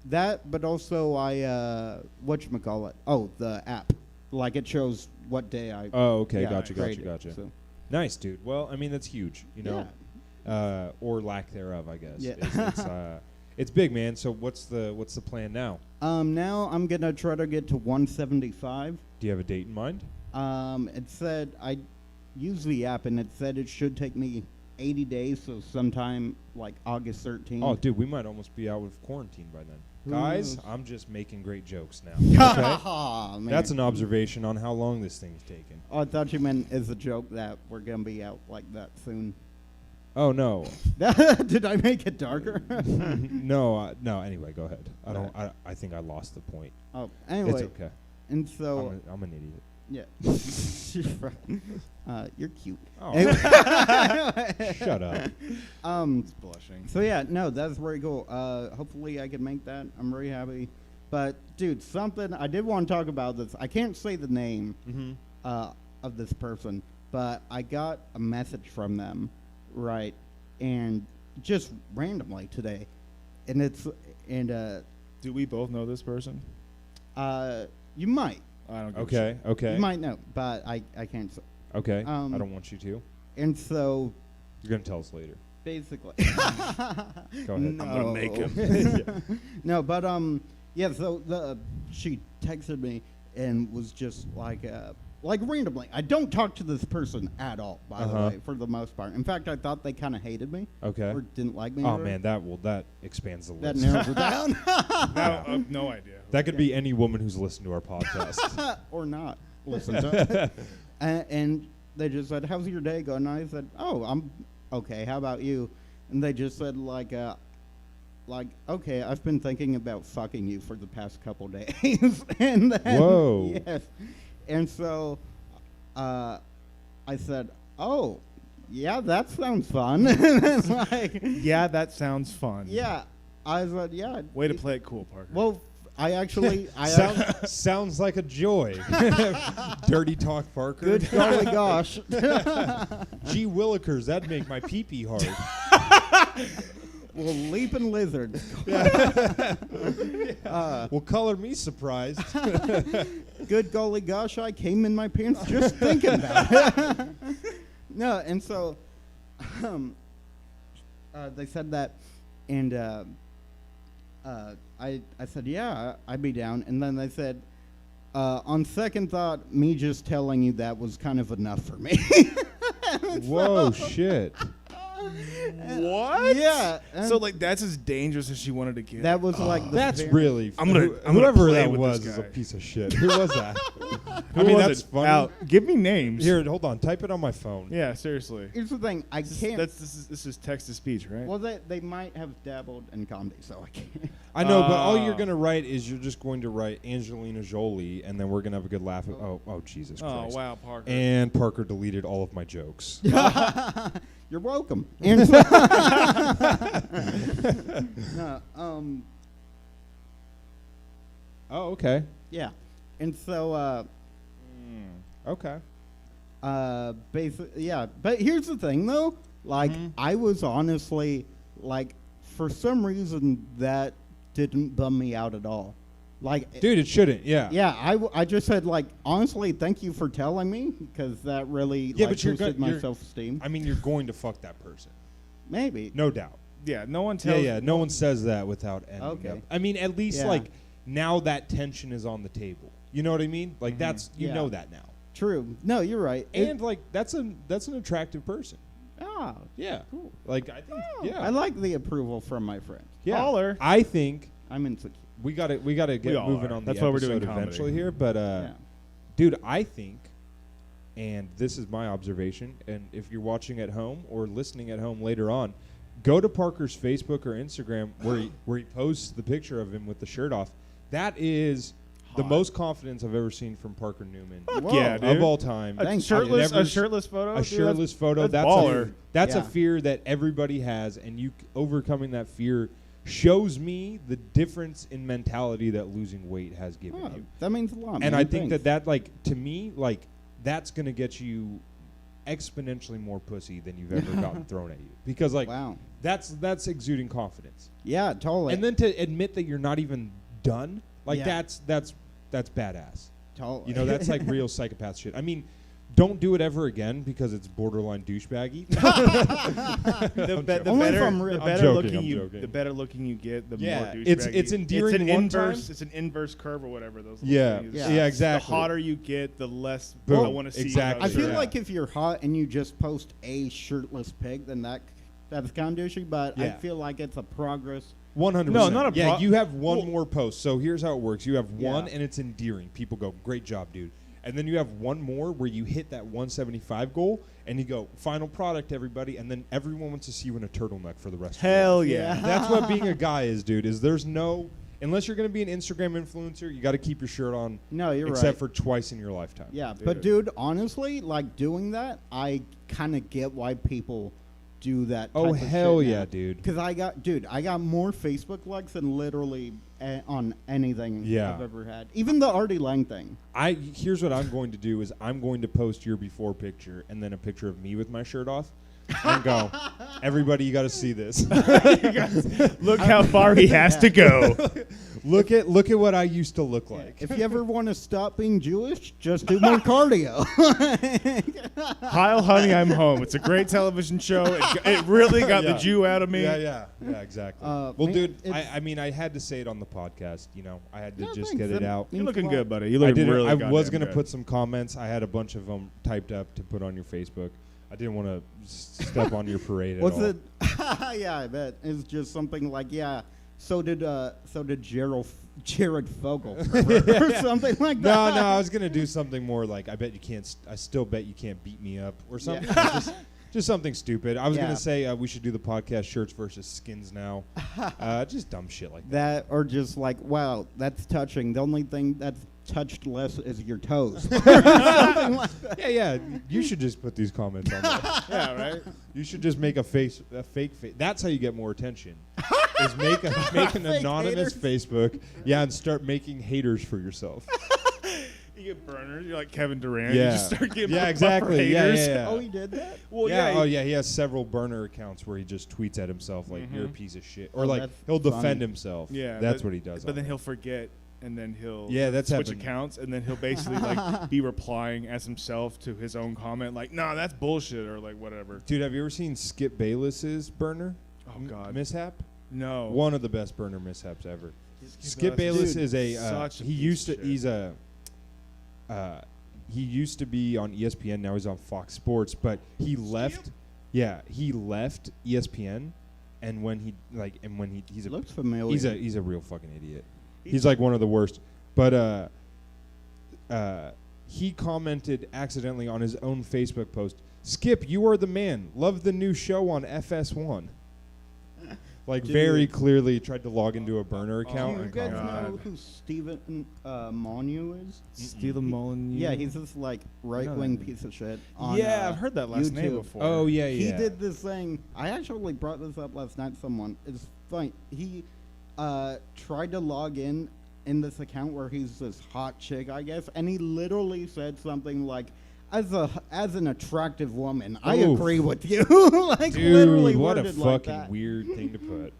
that. But also I whatchamacallit. Oh, the app. Like it shows what day I. Oh, okay. yeah, Gotcha. created. Gotcha. So, Nice, dude. Well, I mean, that's huge. You know, or lack thereof, I guess. Yeah. It's big, man. So what's the plan now? Now I'm gonna try to get to 175. Do you have a date in mind? It said I used the app and it said it should take me 80 days, so sometime like August 13th. Oh, dude, we might almost be out of quarantine by then. Who Guys, knows? I'm just making great jokes now. Okay? Aw, man. That's an observation on how long this thing's taken. Oh, I thought you meant as a joke that we're gonna be out like that soon. Oh no, Did I make it darker? no. Anyway, go ahead. I think I lost the point. Oh, anyway, It's okay. and so I'm an idiot. yeah, you're cute. Oh, Anyway- shut up. It's blushing. So yeah, no, that's very cool. Hopefully I can make that. I'm very happy. But dude, something I did want to talk about this. I can't say the name Mm-hmm. of this person, but I got a message from them, right, and just randomly today, and Do we both know this person? you might. I don't. Give a Okay. Okay. You might know, but I can't. Okay. I Um, don't want you to. And so You're gonna tell us later. basically, Go ahead. No. I'm gonna make him. No, but yeah. So she texted me and was just like randomly. I don't talk to this person at all, by the Uh-huh. way, for the most part. In fact, I thought they kind of hated me Okay. or didn't like me. Oh or man, that expands the that list. narrows it down, Now, no idea. That could be any woman who's listened to our podcast. or not. Listen to it. And they just said, "How's your day going?" And I said, "Oh, I'm okay. How about you?" And they just said, like, okay, I've been thinking about fucking you for the past couple days. And then, Whoa. yes. And so, I said, "Oh, yeah, that sounds fun." And it's like, Yeah, that sounds fun. yeah, I said, "Yeah." Way to play it cool, Parker. Well, I actually, Sounds like a joy. Dirty talk, Parker. good golly gosh. Gee willikers, that'd make my pee-pee hard. Well, leaping lizard. Well, color me surprised. Good golly gosh, I came in my pants just thinking about it. No, and so they said that, and I said, yeah, I'd be down. And then they said, on second thought, me just telling you that was kind of enough for me. Whoa, shit. What? Yeah. and So like that's as dangerous as she wanted to get. that was like the That's very- really. I'm gonna whoever play that with was this is a guy. piece of shit. Who was that? Who I mean, was that's it? funny. Al, give me names. Here, hold on. Type it on my phone. Yeah, seriously. Here's the thing, I can't. This is text to speech, right? Well, they might have dabbled in comedy, so I can't. I know, but all you're gonna write is you're just going to write Angelina Jolie, and then we're gonna have a good laugh. Oh, Jesus Oh Christ! wow, Parker. And Parker deleted all of my jokes. You're welcome. And so- no, Oh, okay. yeah, and so Okay. basically, yeah. But here's the thing, though. Like, I was honestly like, for some reason, that didn't bum me out at all. Like, Dude, it shouldn't. Yeah. yeah, I just said like, honestly, thank you for telling me because that really Yeah, like, but you're boosted good- my you're- self-esteem. I mean, you're going to fuck that person. Maybe. No doubt. yeah, no one Yeah, tells. yeah. No one says that without ending Okay. up. I mean, at least Yeah. like now that tension is on the table. You know what I mean? Like that's you Yeah. know that now. True. No, you're right. And like that's an attractive person. Ah, Yeah. cool. Like I think yeah. I like the approval from my friends. yeah. Caller. I think I'm insecure. we gotta get We all moving are. on That's the why we're episode doing comedy. eventually here. But Yeah. dude, I think, and this is my observation, and if you're watching at home or listening at home later on, go to Parker's Facebook or Instagram where he posts the picture of him with the shirt off. That is the Hot. most confidence I've ever seen from Parker Newman Fuck yeah, dude. of all time. A Thanks. shirtless, I've never a shirtless photo. a Dude, shirtless photo. that's That's baller. that's a Yeah. fear that everybody has, and you overcoming that fear shows me the difference in mentality that losing weight has given Oh, you. that means a lot. And man. I think Thanks. that like to me like that's gonna get you exponentially more pussy than you've ever gotten thrown at you because like Wow. that's exuding confidence. Yeah, totally. And then to admit that you're not even done, like Yeah. that's badass. Totally. You know, that's like real psychopath shit. I mean, don't do it ever again because it's borderline douchebaggy. The Only if I'm real. the I'm better joking, looking I'm you, joking. the better looking you get, the Yeah, more douchebaggy. it's endearing It's an one inverse. time. It's an inverse curve or whatever those. little Yeah, things. yeah, exactly. The hotter you get, the less Boom. I want to see. Exactly. I you feel Yeah. like if you're hot and you just post a shirtless pic, then that's kind of douchey. But I Yeah. feel like it's a progress. 100%. No, not a Yeah, pro- you have one Well- more post. So here's how it works. You have one, Yeah. and it's endearing. People go, great job, dude. And then you have one more where you hit that 175 goal, and you go, final product, everybody. And then everyone wants to see you in a turtleneck for the rest of your life. Hell yeah. That's what being a guy is, dude, is there's no... Unless you're going to be an Instagram influencer, you got to keep your shirt on No, you're except right. for twice in your lifetime. Yeah, but dude, honestly, like doing that, I kind of get why people do that. Oh, type of hell shit yeah, now. dude. Because I got more Facebook likes than literally on anything Yeah. I've ever had. Even the Artie Lang thing. Here's what I'm going to do is I'm going to post your before picture and then a picture of me with my shirt off and go, everybody, you got to see this. Look how far he has to go. Look at what I used to look like. If you ever want to stop being Jewish, just do more cardio. Heil, honey, I'm home. It's a great television show. It really got Yeah. the Jew out of me. Yeah, exactly. Well, man, dude, it's- I mean, I had to say it on the podcast. You know, I had to No, just thanks. get it out. You're looking good, buddy. You I look did. really. I was goddamn gonna good. put some comments. I had a bunch of them typed up to put on your Facebook. I didn't want to step on your parade at Was all. it? Yeah, I bet it's just something like, yeah. So did Jared Fogle or something like No, that. no, I was gonna do something more like I bet you can't. I still bet you can't beat me up or something. Just something stupid. I was Yeah. gonna say we should do the podcast shirts versus skins now. Just dumb shit like that. That or just like, wow, that's touching. The only thing that's touched less is your toes. Something like that. Yeah. You should just put these comments on there. Yeah, right. You should just make a fake face. That's how you get more attention. Is make an Fake anonymous Facebook. Yeah, and start making haters for yourself. You get burners. You're like Kevin Durant. Yeah. You just start getting Yeah, buffer exactly. Yeah, haters. yeah. Oh, he did that? Well, yeah. yeah. Oh, yeah. He has several burner accounts where he just tweets at himself like, "You're a piece of shit," or Oh, like that's he'll defend funny. himself. Yeah, that's but- what he does. But on then there. he'll forget, and then he'll Yeah, that's switch happened. accounts, and then he'll basically like be replying as himself to his own comment, like, "No, that's bullshit," or like whatever. Dude, have you ever seen Skip Bayless's burner? Oh God, Mishap? no. One of the best burner mishaps ever. Skip Bayless Bayless is a such a he piece used of to shit. he's a he used to be on ESPN, now he's on Fox Sports, but he left he left ESPN and when he's a Looks familiar. he's a real fucking idiot. He's like one of the worst. But he commented accidentally on his own Facebook post, "Skip, you are the man. Love the new show on FS1." Like Dude. very clearly tried to log into a burner Do account. you and guys comment. know who Stephen Monu is? Stephen Mullen. Yeah, he's this like right-wing that. piece of shit. On, Yeah, I've heard that last name YouTube. before. Oh yeah, He yeah. did this thing. I actually brought this up last night. Someone it's funny. He tried to log in this account where he's this hot chick, I guess, and he literally said something like, "As an attractive woman, I Oof. agree with you." Like literally Dude, what a worded like fucking that. weird thing to put.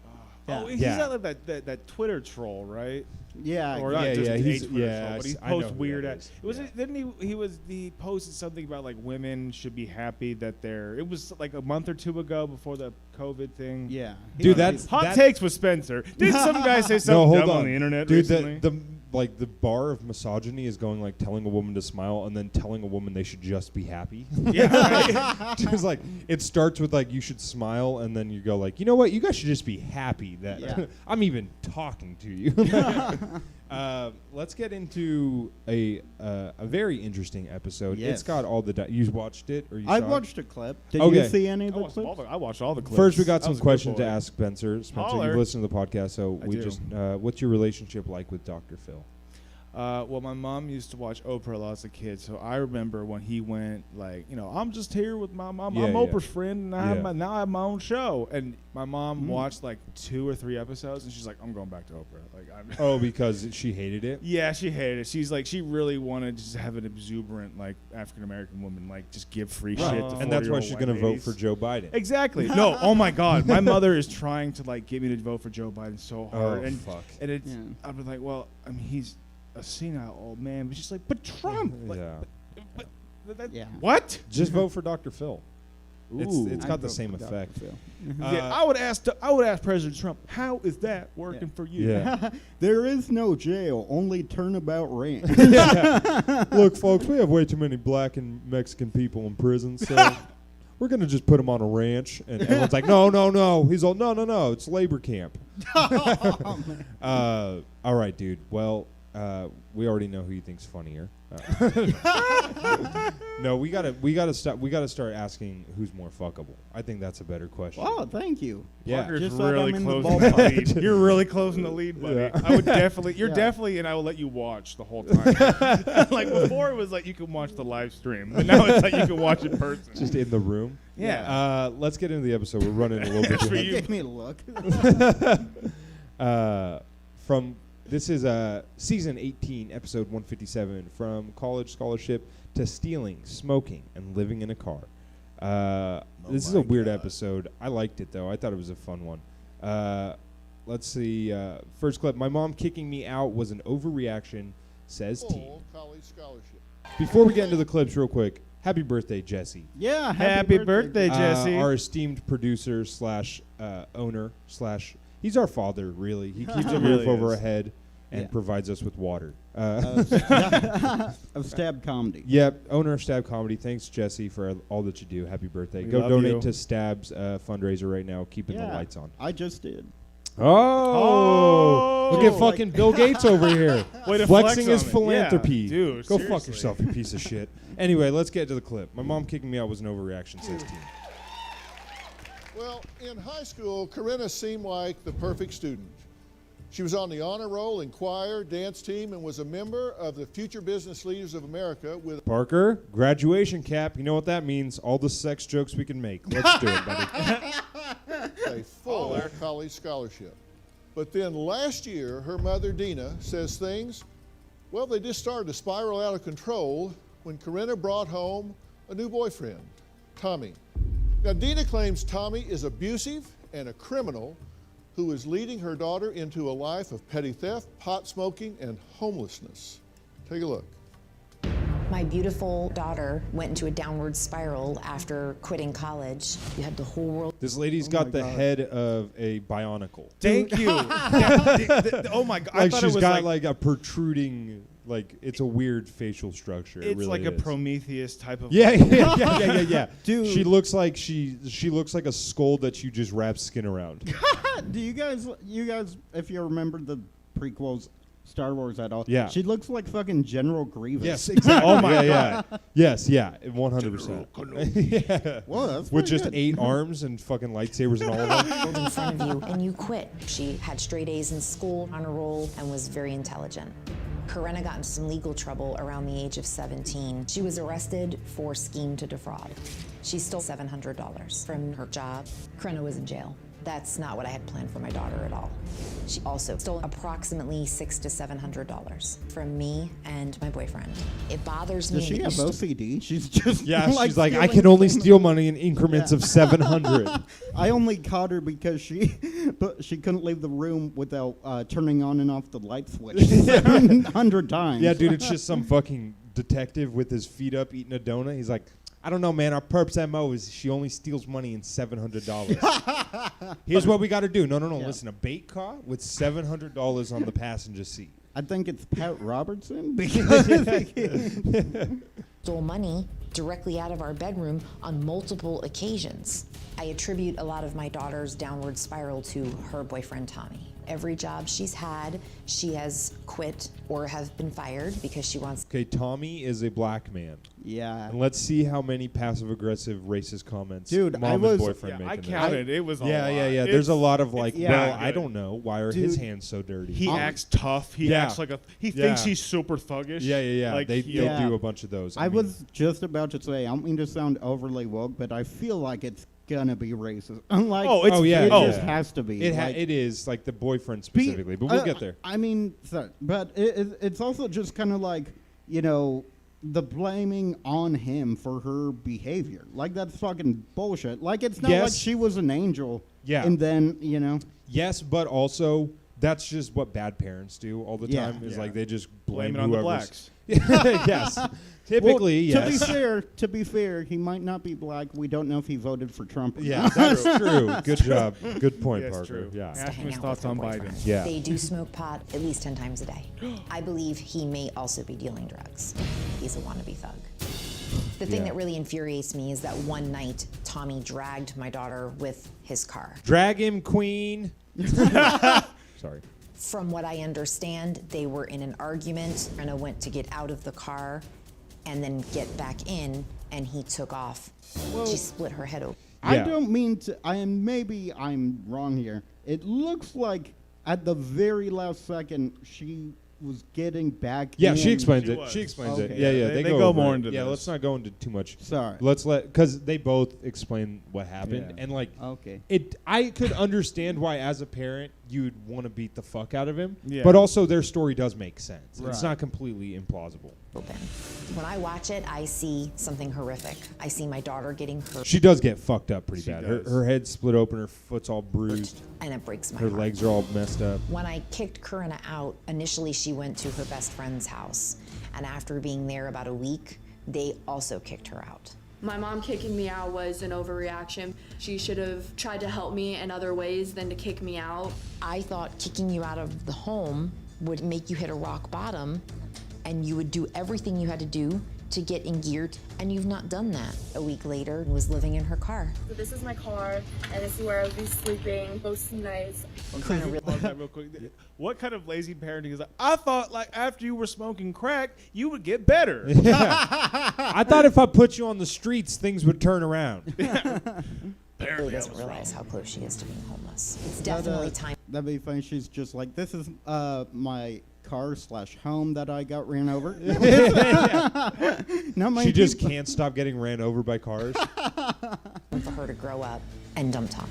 Oh, he's Yeah. not like that Twitter troll, right? Yeah, Or Yeah, not just yeah, a he's- Twitter yeah, troll, but he I know posts who weird. that is. Was Yeah. it? Didn't he posted something about like women should be happy that they're. It was like a month or two ago before the COVID thing. yeah. Dude, He- that's Hot that- takes with Spencer. Did some guy say No, something hold dumb on. on the internet Dude, recently? the like the bar of misogyny is going like telling a woman to smile and then telling a woman they should just be happy. yeah, right. Just like it starts with like you should smile and then you go like, you know what, you guys should just be happy that Yeah. I'm even talking to you. Let's get into a very interesting episode. Yes. It's got all the you watched it or you I saw it? watched a clip. Did Okay. you see any of I the watched, clips? I watched all the clips. First, we got That some was a good questions to boy. ask Spencer. Spencer, Holler. you've listened to the podcast, so I we do. just what's your relationship like with Dr. Phil? Well, my mom used to watch Oprah a lot as a kid, so I remember when he went like, I'm just here with my mom. Yeah, I'm yeah. Oprah's friend, and Yeah. now I have my own show. And my mom watched like 2 or 3 episodes, and she's like, I'm going back to Oprah. Like, I'm Oh, because she hated it? yeah, she hated it. She's like, she really wanted to just have an exuberant like African American woman, like just give free shit to And that's why 40-year-old she's white going to vote ladies. for Joe Biden. Exactly. No. Oh my God. My mother is trying to like get me to vote for Joe Biden so hard, Oh, and fuck. and it's. Yeah. I'd be like, well, I mean, he's a senile old man, but she's like, but Trump. Like, Yeah. Yeah. What? Just vote for Dr. Phil. It's Ooh. got I'd the vote same for Dr. effect. Phil. Yeah, I would ask President Trump, how is that working for you? Yeah. There is no jail, only turnabout ranch. Look, folks, we have way too many black and Mexican people in prison, so we're going to just put them on a ranch. And everyone's like, no. He's all, no, it's labor camp. All right, dude. Well, we already know who you think's funnier. No, we gotta start asking who's more fuckable. I think that's a better question. Oh, thank you. Yeah. Parker's Just that really I'm in the closing the lead. You're really closing the lead, buddy. Yeah. I would definitely. You're Yeah. definitely, and I will let you watch the whole time. Like before, it was like you can watch the live stream, but now it's like you can watch in person. Just in the room. yeah. Let's get into the episode. We're running a little bit For behind. you. Give me a look. This is season 18, episode 157, from college scholarship to stealing, smoking, and living in a car. This is a my weird God. episode. I liked it though. I thought it was a fun one. let's see. First clip. My mom kicking me out was an overreaction, says T. Full college scholarship. Before we get into the clips real quick, happy birthday, Jesse. Yeah, Happy birthday, Jesse. Our esteemed producer slash owner slash, he's our father, really. He keeps a Really roof over our is. head and Yeah. provides us with water. Of Stab Comedy. Yep, owner of Stab Comedy. Thanks, Jesse, for all that you do. Happy birthday. We Go love donate you. to Stab's fundraiser right now, keeping the Yeah. lights on. I just did. Oh, look at Oh. fucking Bill Gates over here. Way to Flexing flex his on me. Yeah, philanthropy. dude, Go fuck seriously. yourself, you piece of shit. Anyway, let's get to the clip. My mom kicking me out was an overreaction, says T. Well, in high school, Corinna seemed like the perfect student. She was on the honor roll in choir, dance team, and was a member of the Future Business Leaders of America with Parker, graduation cap. You know what that means. All the sex jokes we can make. Let's do it, buddy. a full college scholarship. But then last year, her mother, Dina, says things, well, they just started to spiral out of control when Corinna brought home a new boyfriend, Tommy. Now, Dina claims Tommy is abusive and a criminal who is leading her daughter into a life of petty theft, pot smoking, and homelessness. Take a look. My beautiful daughter went into a downward spiral after quitting college. You had the whole world. This lady's Oh got my the God. head of a bionicle. Thank you. Oh my god! I Like thought she's it was got like a protruding, like it's a weird facial structure. It it's really like a is. Prometheus type of. Yeah. Dude. She looks like she looks like a skull that you just wrap skin around. Do you guys, if you remember the prequels, Star Wars at all? Yeah. She looks like fucking General Grievous. Yes, exactly. Oh my yeah. Yes, yeah, 100%. Yeah. Whoa, that's With pretty just good. 8 arms and fucking lightsabers and all of them. in front of you and you quit. She had straight A's in school, on a roll, and was very intelligent. Corinna got into some legal trouble around the age of 17. She was arrested for scheme to defraud. She stole $700 from her job. Corinna was in jail. That's not what I had planned for my daughter at all. She also stole approximately $600 to $700 from me and my boyfriend. It bothers me. Does she that have you st- OCD? She's just Yeah, she's like, I stealing can only from- steal money in increments Yeah. of 700. I only caught her because but she couldn't leave the room without turning on and off the light switch 700 times. Yeah, dude, it's just some fucking detective with his feet up eating a donut. He's like, I don't know, man. Our perp's MO is she only steals money in $700. Here's what we got to do. No. Yeah. Listen, a bait car with $700 on the passenger seat. I think it's Pat Robertson because Stole money directly out of our bedroom on multiple occasions. I attribute a lot of my daughter's downward spiral to her boyfriend, Tommy. Every job she's had, she has quit or have been fired because she wants. Okay, Tommy is a black man. yeah. And let's see how many passive-aggressive racist comments Dude, mom I and was- boyfriend Yeah, make I in there. counted. It was a Yeah, lot. There's a lot of like, yeah. well, not I good. don't know. Why are his Dude, hands so dirty? He Um, acts tough. He Yeah. acts like a. He Yeah. thinks he's super thuggish. yeah. Like, They Yeah. do a bunch of those. I mean, was just about to say, I don't mean to sound overly woke, but I feel like it's gonna be racist. Unlike, Oh, it's- yeah, it oh. just has to be. It, like, it is like the boyfriend be- specifically, but we'll get there. I mean, but it's also just kind of like, the blaming on him for her behavior. Like, that's fucking bullshit. Like, it's not like Yes. she was an angel. Yeah. And then, Yes, but also that's just what bad parents do all the Yeah. time. Is Yeah. like they just blame Blame it on the whoever's- blacks. Yes, typically Well, yes. To be fair, he might not be black. We don't know if he voted for Trump. Or Yeah, not. that's true. Good job. Good point, Yes, Parker. true. Yeah. Ask hang him his out thoughts with on her Biden. boyfriend. Yeah. They do smoke pot at least 10 times a day. I believe he may also be dealing drugs. He's a wannabe thug. The thing Yeah. that really infuriates me is that one night Tommy dragged my daughter with his car. Drag him, queen. Sorry. From what I understand, they were in an argument. Anna went to get out of the car and then get back in, and he took off. She split her head open. I Yeah. don't mean to. Maybe I'm wrong here. It looks like at the very last second she was getting back. Yeah, in. she explains She it. was. She explains it. Okay. Yeah, yeah. They They, go over more it. into Yeah, this. let's not go into too much. Sorry. Because they both explain what happened, Yeah. and like Okay. I could understand why, as a parent, you'd want to beat the fuck out of him. Yeah. But also their story does make sense. Right. It's not completely implausible. open. When I watch it, I see something horrific. I see my daughter getting hurt, She does get fucked up pretty She bad. does. Her head's split open, her foot's all bruised, and it breaks my her heart. legs are all messed up. When I kicked Corinna out, initially she went to her best friend's house. And after being there about a week, they also kicked her out. My mom kicking me out was an overreaction. She should have tried to help me in other ways than to kick me out. I thought kicking you out of the home would make you hit a rock bottom and you would do everything you had to do to get in gear, and you've not done that. A week later, was living in her car. So this is my car, and this is where I'll be sleeping most nights. Pause that real quick. What kind of lazy parenting is that? I thought like after you were smoking crack, you would get better. I thought if I put you on the streets, things would turn around. Really doesn't realize how close she is to being homeless. It's definitely time. That'd be funny. She's just like, this is my car/home that I got ran over. Not many She just people- can't stop getting ran over by cars. For her to grow up and dump Tommy.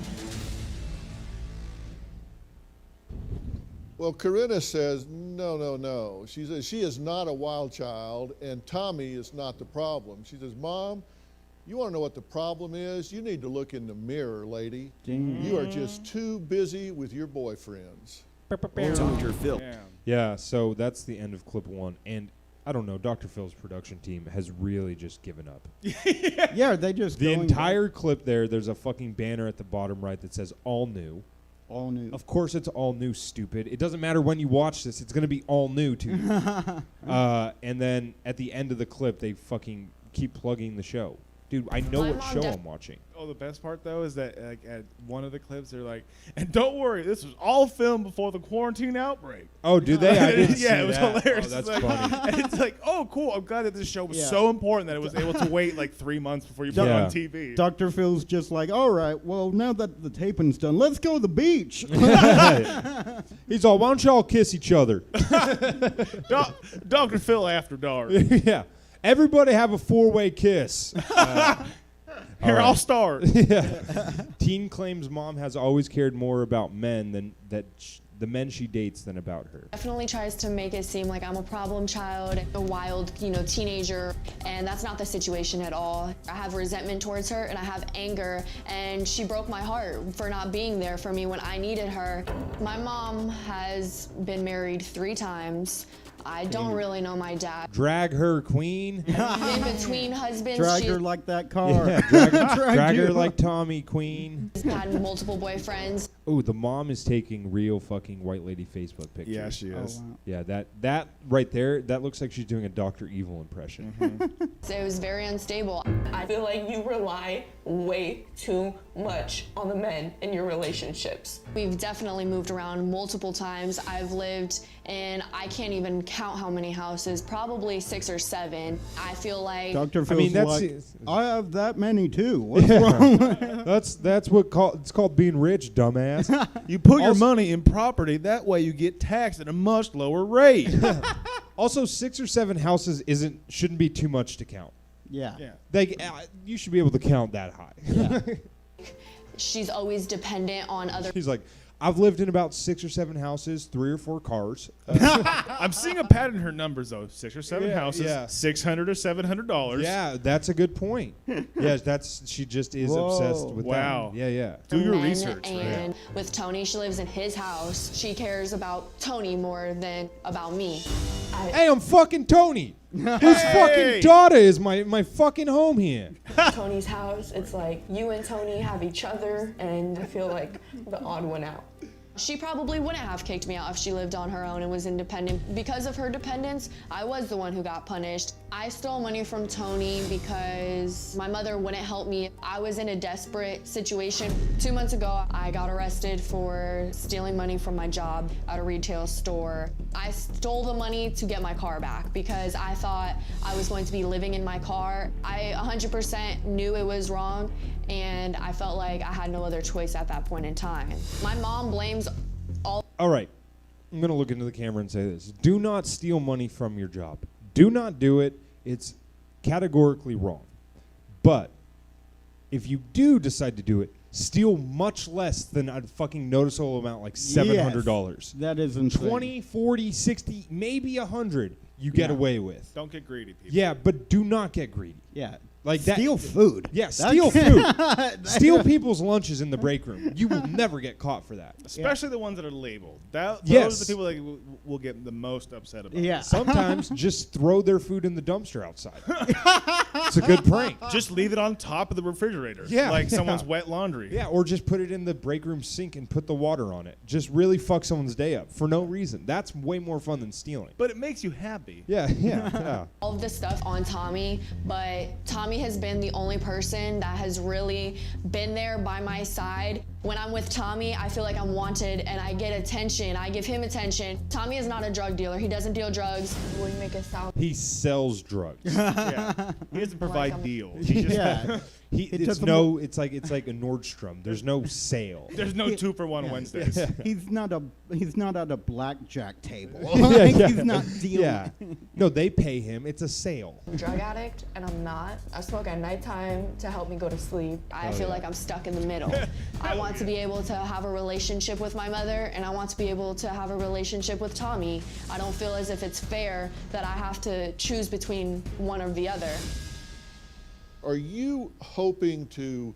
Well, Corinna says, no. She says she is not a wild child, and Tommy is not the problem. She says, Mom, you want to know what the problem is? You need to look in the mirror, lady. You are just too busy with your boyfriends. Dr. Phil. Damn. Yeah, so that's the end of clip 1. And I don't know, Dr. Phil's production team has really just given up. Yeah, they just The going entire clip there's a fucking banner at the bottom right that says all new. all new. Of course it's all new, stupid. It doesn't matter when you watch this, it's going to be all new to you. And then at the end of the clip, they fucking keep plugging the show. Dude, I know My what mom show def- I'm watching. Oh, the best part though is that like at one of the clips they're like, and don't worry, this was all filmed before the quarantine outbreak. Oh, do they? I didn't see Yeah, it was that. hilarious. Oh, that's It's like- funny. and it's like, oh, cool. I'm glad that this show was Yeah. so important that it was able to wait like 3 months before you put Yeah. it on TV. Dr. Phil's just like, all right, well, now that the taping's done, let's go to the beach. He's all, why don't y'all kiss each other? Dr. Phil After Dark. Yeah. Everybody have a 4-way kiss. Here, right. I'll start. Yeah. Teen claims mom has always cared more about men than the men she dates than about her. Definitely tries to make it seem like I'm a problem child, a wild, teenager, and that's not the situation at all. I have resentment towards her and I have anger, and she broke my heart for not being there for me when I needed her. My mom has been married 3 times. I don't really know my dad. Drag her, queen. In between husbands, Drag she's her like that car. Yeah, drag her you. like Tommy, queen. had multiple boyfriends. Oh, the mom is taking real fucking white lady Facebook pictures. Yeah, she Oh, is. wow. Yeah, that right there, that looks like she's doing a Dr. Evil impression. It was very unstable. I feel like you rely way too much on the men in your relationships. We've definitely moved around multiple times. I've lived in, I can't even count how many houses, probably 6 or 7. I feel like Dr. Phil's I mean, that's like, I have that many too. What's wrong? that's what it's called being rich, dumbass. You put your Also- money in property, that way you get taxed at a much lower rate. Also, 6 or 7 houses shouldn't be too much to count. Yeah. Yeah. You should be able to count that high. she's always dependent on other He's like, I've lived in about 6 or 7 houses, 3 or 4 cars. I'm seeing a pattern in her numbers though. 6 or 7 Yeah, houses, yeah. $600 or $700. Yeah, that's a good point. Yes, she just is obsessed with Wow. that. Yeah. Do your men, research. and with Tony, she lives in his house. She cares about Tony more than about me. Hey, I'm fucking Tony. Whose fucking daughter is my fucking home here? Tony's house, it's like you and Tony have each other, and I feel like the odd one out. She probably wouldn't have kicked me out if she lived on her own and was independent. Because of her dependence, I was the one who got punished. I stole money from Tony because my mother wouldn't help me. I was in a desperate situation. 2 months ago, I got arrested for stealing money from my job at a retail store. I stole the money to get my car back because I thought I was going to be living in my car. I 100% knew it was wrong, and I felt like I had no other choice at that point in time. My mom blames All right. I'm going to look into the camera and say this. Do not steal money from your job. Do not do it. It's categorically wrong. But if you do decide to do it, steal much less than a fucking noticeable amount, like $700. That is insane. 20, 40, 60, maybe 100 you get Yeah. away with. Don't get greedy, people. Yeah, but do not get greedy. Yeah. Like that. Steal food. Yeah, That's- steal food. Steal people's lunches in the break room. You will never get caught for that. Especially the ones that are labeled. Those Yes. are the people that will get the most upset about. Yeah. Sometimes just throw their food in the dumpster outside. It's a good prank. Just leave it on top of the refrigerator. Yeah. Like Yeah. someone's wet laundry. Yeah, or just put it in the break room sink and put the water on it. Just really fuck someone's day up for no reason. That's way more fun than stealing. But it makes you happy. Yeah, yeah. All of this stuff on Tommy, but Tommy has been the only person that has really been there by my side. When I'm with Tommy, I feel like I'm wanted and I get attention. I give him attention. Tommy is not a drug dealer. He doesn't deal drugs. We make it sound He sells drugs. Yeah. He doesn't provide deals. He just Yeah. It's like a Nordstrom. There's no sale. There's no 2-for-1 Wednesdays. He's not at a blackjack table. Yeah, yeah. He's not dealing. Yeah. No, they pay him. It's a sale. drug addict, and I'm not. I smoke at nighttime to help me go to sleep. I feel like I'm stuck in the middle. I want to be able to have a relationship with my mother, and I want to be able to have a relationship with Tommy. I don't feel as if it's fair that I have to choose between one or the other. Are you hoping to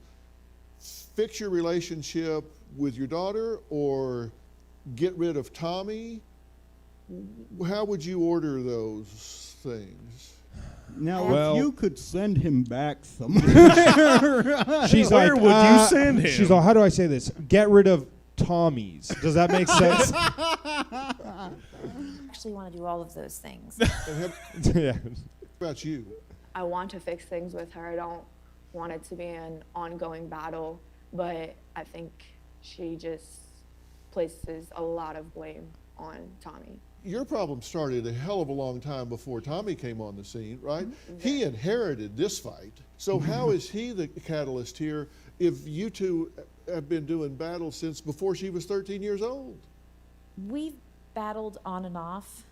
fix your relationship with your daughter or get rid of Tommy? How would you order those things? Now, Well- if you could send him back somewhere. She's Where like, would you send him? She's like, how do I say this? Get rid of Tommy's. Does that make sense? I actually want to do all of those things. And how Yeah. about you? I want to fix things with her. I don't want it to be an ongoing battle, but I think she just places a lot of blame on Tommy. Your problem started a hell of a long time before Tommy came on the scene, right? He inherited this fight. So how is he the catalyst here if you two have been doing battle since before she was 13 years old? We've battled on and off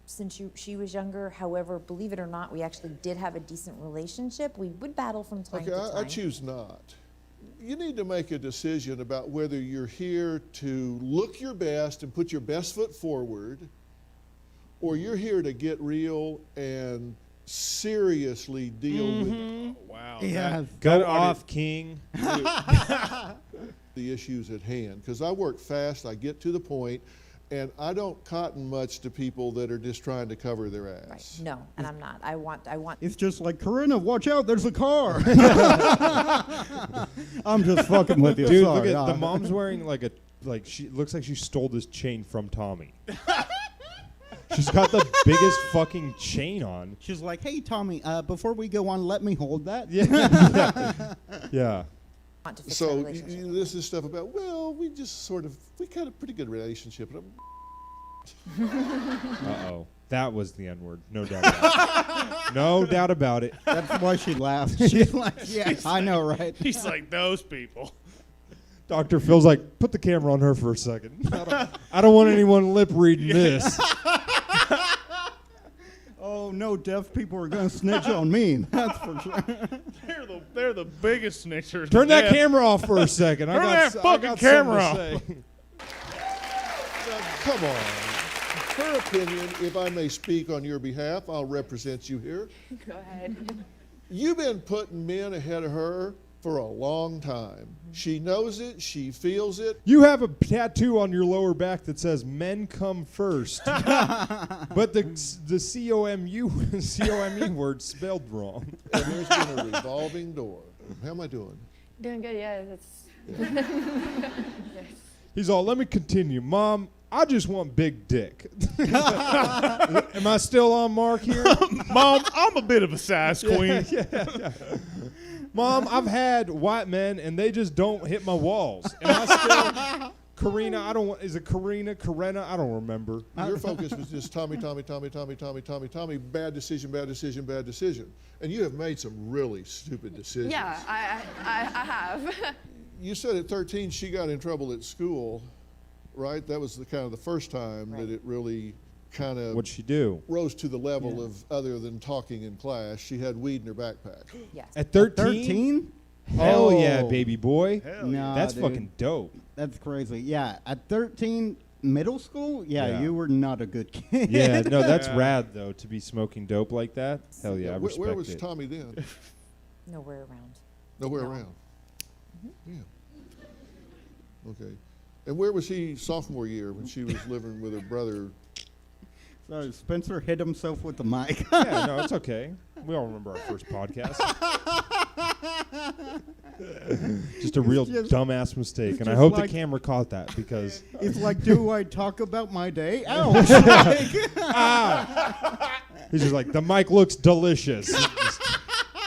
since she was younger. However, believe it or not, we actually did have a decent relationship. We would battle from time Okay, to time. I choose not. You need to make a decision about whether you're here to look your best and put your best foot forward, or you're here to get real and seriously deal with Wow. Yeah. Go that already- off, King. the issues at hand. Because I work fast, I get to the point, and I don't cotton much to people that are just trying to cover their Right. ass. No, and I'm not. I want. It's just like, Corinna, watch out, there's a car. I'm just fucking with you. Dude, Sorry. look at the mom's wearing she looks like she stole this chain from Tommy. She's got the biggest fucking chain on. She's like, hey, Tommy, before we go on, let me hold that. Yeah. Yeah. Want to fix our So relationship. this is stuff about, well, we had a pretty good relationship. And Uh-oh. That was the N-word. No doubt about it. No doubt about it. That's why she laughed. She's like, yeah, I know, right? He's like, those people. Dr. Phil's like, put the camera on her for a second. I don't want anyone lip reading this. Oh, no, deaf people are going to snitch on me. That's for sure. They're the biggest snitchers. Turn that Yeah. camera off for a second. Turn that fucking camera off. come on. Her opinion, if I may speak on your behalf, I'll represent you here. Go ahead. You've been putting men ahead of her for a long time. She knows it. She feels it. You have a tattoo on your lower back that says "Men come first," but the C-O-M-E word spelled wrong. And there's been a revolving door. How am I doing? Doing good, yeah. That's yes. He's all, let me continue. Mom, I just want big dick. Am I still on mark here? Mom, I'm a bit of a size queen. Yeah. Mom, I've had white men and they just don't hit my walls. Am I still Karina? Is it Karina? I don't remember. Your focus was just Tommy. Bad decision. And you have made some really stupid decisions. Yeah, I have. You said at 13 she got in trouble at school, right? That was the kind of the first time that it really kind of What'd she do? rose to the level of other than talking in class. She had weed in her backpack. Yes. At 13? 13? Hell yeah, Oh. baby boy. Hell Nah, That's dude. fucking dope. That's crazy. Yeah, at 13, middle school, Yeah. you were not a good kid. Yeah, no, that's Yeah. rad though to be smoking dope like that. Hell yeah, I Where, respect where was it. Tommy then? Nowhere around. Nowhere No. around. Yeah. Okay. And where was he sophomore year when she was living with her brother? So Spencer hit himself with the mic. Yeah, no, it's okay. We all remember our first podcast. Just a real just- dumbass mistake, and I just hope like- the camera caught that because It's like, do I talk about my day? Ouch! he's just like the mic looks delicious.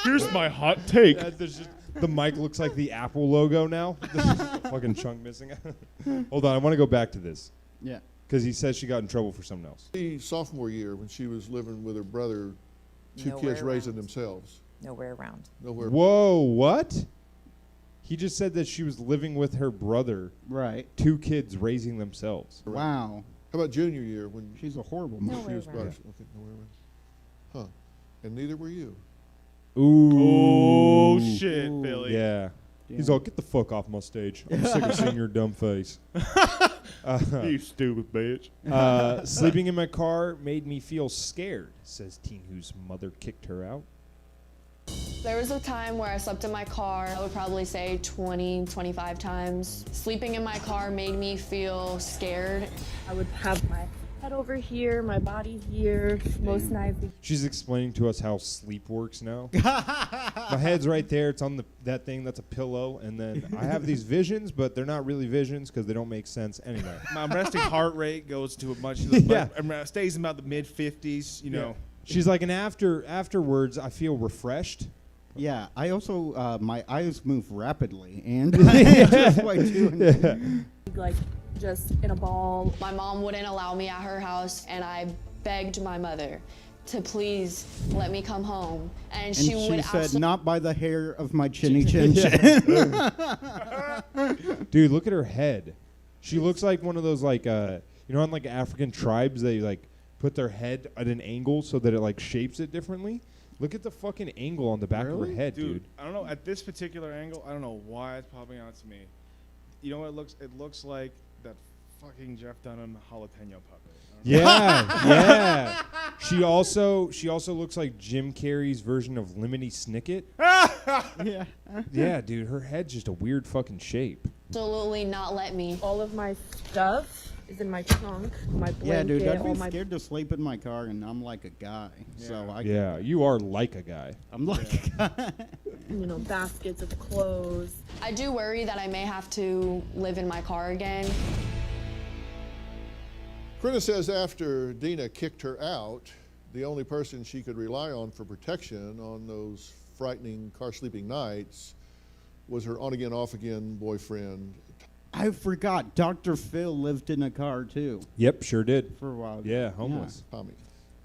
Here's my hot take. The mic looks like the Apple logo now. There's just a fucking chunk missing. Hold on, I want to go back to this Yeah. because he says she got in trouble for something else. He sophomore year when she was living with her brother, two Nowhere kids raising around. themselves. Nowhere around. Nowhere. Whoa, what? He just said that she was living with her brother, Right. 2 kids raising themselves. Wow. How about junior year when She's a horrible No mom. way she was around. about? Okay, nowhere around. Huh. And neither were you. Ooh. Oh shit, Ooh. Billy. Yeah. He's Yeah. all, get the fuck off my stage. I'm sick of seeing your dumb face. You stupid bitch. Sleeping in my car made me feel scared, says teen whose mother kicked her out. There was a time where I slept in my car, I would probably say 20, 25 times. Sleeping in my car made me feel scared. I would have my head over here, my body here. Most nights. She's explaining to us how sleep works now. My head's right there. It's on that thing. That's a pillow. And then I have these visions, but they're not really visions because they don't make sense anyway. My resting heart rate goes to a much. Yeah. Stays in about the mid 50s. You know. She's like, and afterwards, I feel refreshed. Yeah, I also, my eyes move rapidly, and I just like doing Like just in a ball. My mom wouldn't allow me at her house, and I begged my mother to please let me come home. And And she she would said, absolutely. not by the hair of my chinny chin chin. Dude, look at her head. She looks like one of those on like African tribes, they like put their head at an angle so that it like shapes it differently. Look at the fucking angle on the back of her Really? head, Dude, dude. I don't know. At this particular angle, I don't know why it's popping out to me. You know what it looks? It looks like that fucking Jeff Dunham jalapeno puppet. I don't know. Yeah, yeah. She also looks like Jim Carrey's version of Lemony Snicket. Yeah. Yeah, dude, her head's just a weird fucking shape. Absolutely not let me. All of my stuff is in my trunk. My blanket, Yeah, dude, I'd all be my scared to sleep in my car, and I'm like a guy. So I, Yeah, you are like a guy. I'm like a guy. baskets of clothes. I do worry that I may have to live in my car again. Corinna says after Dina kicked her out, the only person she could rely on for protection on those frightening car sleeping nights was her on-again, off-again boyfriend. I forgot. Dr. Phil lived in a car too Yep, sure did. for a while. Yeah, homeless. Tommy.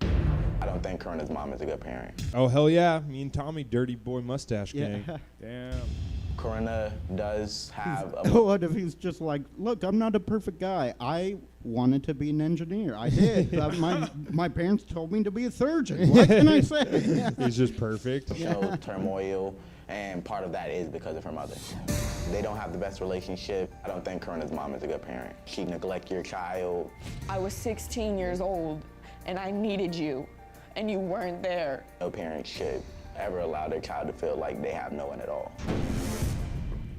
I don't think Corinna's mom is a good parent. Oh, hell yeah. Me and Tommy, dirty boy mustache gang. Yeah. Damn. Corinna does have a What if he's just like, look, I'm not a perfect guy. I wanted to be an engineer. I did. But my parents told me to be a surgeon. What can I say? He's just perfect. emotional turmoil, and part of that is because of her mother. They don't have the best relationship. I don't think Corinna's mom is a good parent. She neglect your child. I was 16 years old, and I needed you, and you weren't there. No parent should ever allow their child to feel like they have no one at all.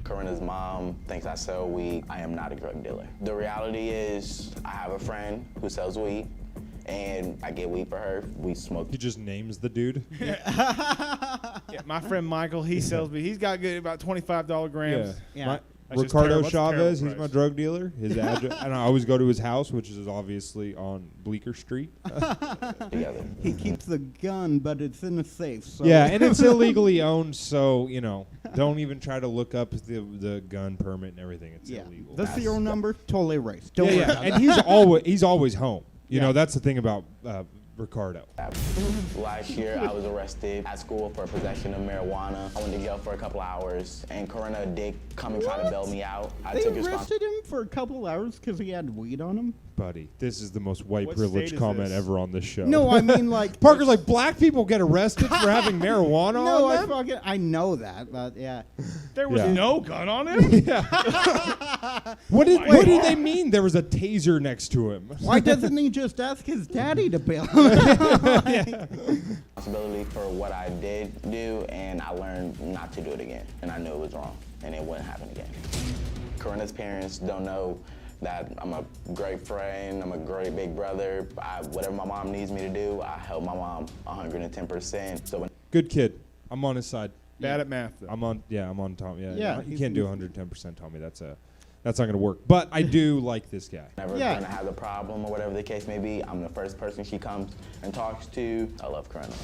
Corinna's mom thinks I sell weed. I am not a drug dealer. The reality is I have a friend who sells weed, and I get weed for her. We smoke. He just names the dude. Yeah, my friend Michael, he sells me. He's got good about $25 grams. Yeah. My- That's just Ricardo terrible. That's a terrible Chavez, he's my price. drug dealer. His address, and I always go to his house, which is obviously on Bleecker Street. together. He keeps the gun, but it's in a safe. So. Yeah, and it's illegally owned, so don't even try to look up the gun permit and everything. It's Yeah. illegal. The serial number, totally erased. Don't worry yeah, about and he's always home. That's the thing about Ricardo. Last year, I was arrested at school for possession of marijuana. I went to jail for a couple hours, and Corinna did come and try to bail me out. I They took arrested him for a couple hours because he had weed on him. Buddy, this is the most white What privilege state is comment this? ever on this show. No, I mean like Parker's like, black people get arrested for having marijuana No, on them? I know that, but yeah. There was Yeah. no gun on him. What did they mean? There was a taser next to him. Why doesn't he just ask his daddy to bail? Responsibility for what I did do, and I learned not to do it again. And I knew it was wrong, and it wouldn't happen again. Corinna's parents don't know that I'm a great friend, I'm a great big brother. Whatever my mom needs me to do, I help my mom 110%. So when Good kid. I'm on his side. Bad at math, though. I'm on Tommy. Yeah, Yeah, you can't do 110%, Tommy. That's not gonna work. But I do like this guy. whenever Corinna has a problem or whatever the case may be, I'm the first person she comes and talks to. I love Corinna.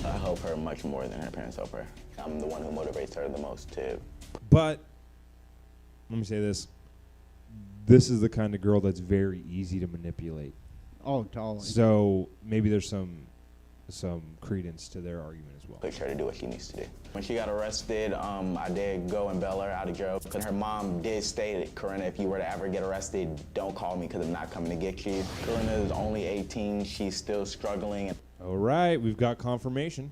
I help her much more than her parents help her. I'm the one who motivates her the most too. But let me say this. This is the kind of girl that's very easy to manipulate. Oh, totally. So maybe there's some credence to their argument as well. Push her to do what she needs to do. When she got arrested, I did go and bail her out of jail. Because her mom did state, Corinna, if you were to ever get arrested, don't call me because I'm not coming to get you. Corinna is only 18. She's still struggling. All right, we've got confirmation.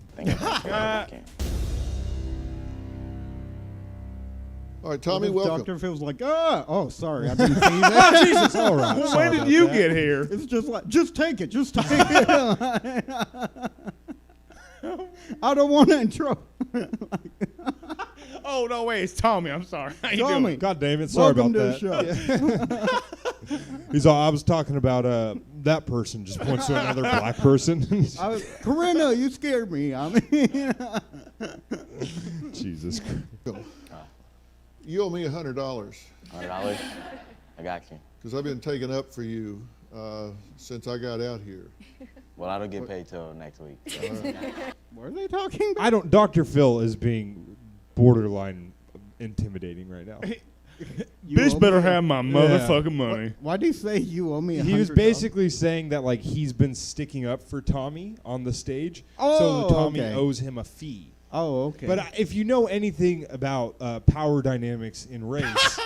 All right, Tommy, What if welcome. Dr. Phil's like, oh, sorry, I didn't see that. Oh, Jesus, all right. When Sorry did about you that. get here? It's just like, just take it, just take it. I don't want to intro. Oh no, wait, it's Tommy. I'm sorry. How you doing? Tommy, God damn it, sorry welcome about to that. the show. He's all, I was talking about that person, just points to another black person. Corinna, you scared me. I mean, Jesus Christ. You owe me $100 $100? I got you. because I've been taking up for you since I got out here. Well, I don't get paid till next week. So. what are they talking about? Dr. Phil is being borderline intimidating right now. You Bitch owe better me- have my motherfucking money. Why'd he say you owe me $100? He was basically saying that like he's been sticking up for Tommy on the stage, so Oh, Tommy okay. owes him a fee. Oh, okay. But if you know anything about power dynamics in race,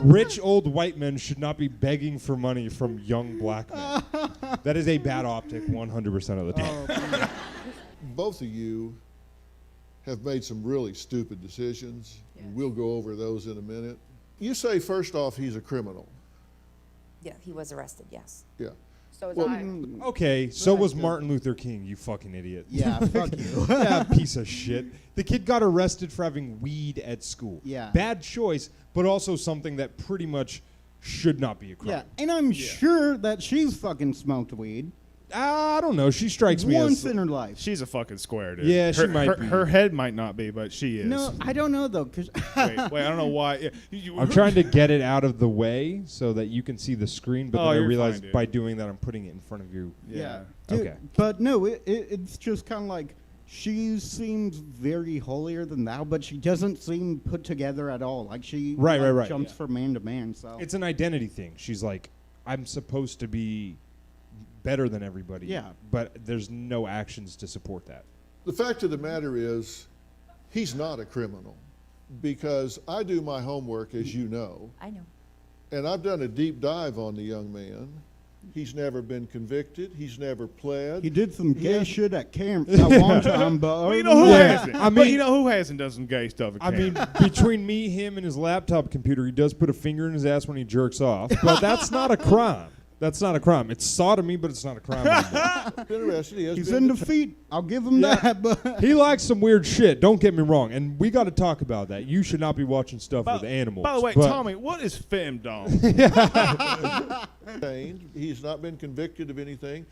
rich old white men should not be begging for money from young black men. That is a bad optic 100% of the time. Both of you have made some really stupid decisions. We'll go over those in a minute. You say, first off, he's a criminal. Yeah, he was arrested, yes. Yeah. So is Well, I. Okay, so was Martin Luther King, you fucking idiot. Yeah, fuck you. Yeah, piece of shit. The kid got arrested for having weed at school. Yeah. Bad choice, but also something that pretty much should not be a crime. Yeah, and I'm sure that she's fucking smoked weed I don't know. She strikes me once as in her life. She's a fucking square, dude. Yeah, she her, might her, be. her head might not be, but she is. No, I don't know though, cause wait, I don't know why. Yeah, I'm trying to get it out of the way so that you can see the screen, but Oh, then I you're realize fine, dude. by doing that I'm putting it in front of you. Yeah. Dude, Okay. But no, it's just kind of like she seems very holier than thou, but she doesn't seem put together at all. Like she Right, right. jumps from man to man. So It's an identity thing. She's like, I'm supposed to be better than everybody. Yeah. But there's no actions to support that. The fact of the matter is, he's not a criminal because I do my homework, as you know, I know. and I've done a deep dive on the young man. He's never been convicted. He's never pled. he did some gay shit at camp at one time, but Well, you know who Yeah, hasn't? I But mean- you know who hasn't done some gay stuff? At I camp? mean, between me, him, and his laptop computer, he does put a finger in his ass when he jerks off. But that's not a crime. That's not a crime. It's sodomy, but it's not a crime anymore. Interested. He has he's been in defeat. I'll give him Yeah. that. But He likes some weird shit. Don't get me wrong. And we got to talk about that. You should not be watching stuff with animals. By the way, but- Tommy, what is femdom? detained. He's not been convicted of anything.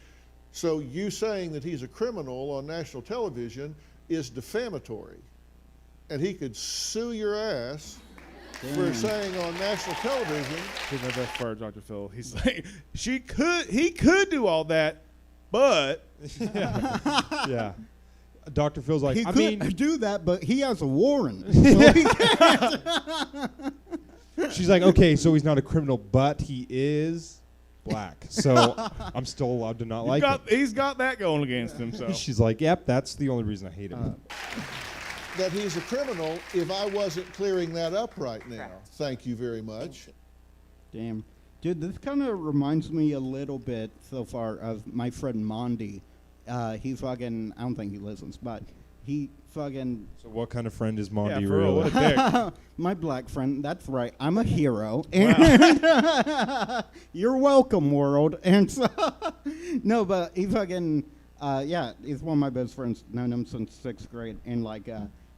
So you saying that he's a criminal on national television is defamatory. And he could sue your ass for saying on national television. He's my best friend, Dr. Phil. He's like, he could do all that, but Yeah. Dr. Phil's like, he I could mean, do that, but he has a warrant. So he she's like, okay, so he's not a criminal, but he is black. So I'm still allowed to not like him. he's got that going against him. So She's like, yep, that's the only reason I hate him. That he's a criminal if I wasn't clearing that up right now. Thank you very much. Damn. Dude, this kind of reminds me a little bit so far of my friend Mondi. He fucking, I don't think he listens, but he fucking... So what kind of friend is Mondi for real, really? what a dick. My black friend, that's right. I'm a hero. And you're welcome, world. And so, no, but he fucking, yeah, he's one of my best friends. Known him since 6th grade. And, like,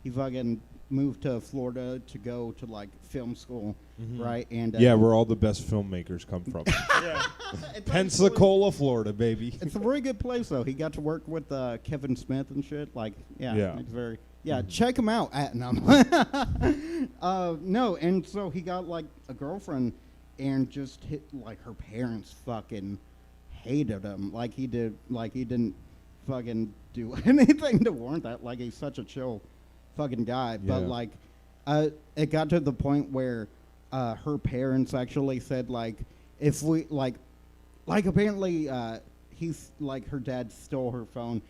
he fucking moved to Florida to go to, like, film school, right? And Yeah, where all the best filmmakers come from. Pensacola, Florida, baby. It's a very good place, though. He got to work with Kevin Smith and shit. Like, Yeah. it's very... Yeah, check him out. No, no, and so he got, like, a girlfriend and just hit, like, her parents fucking hated him. Like, he didn't fucking do anything to warrant that. Like, he's such a chill fucking guy. But, Yeah. like, it got to the point where her parents actually said, like, if we, like apparently he's, like, her dad stole her phone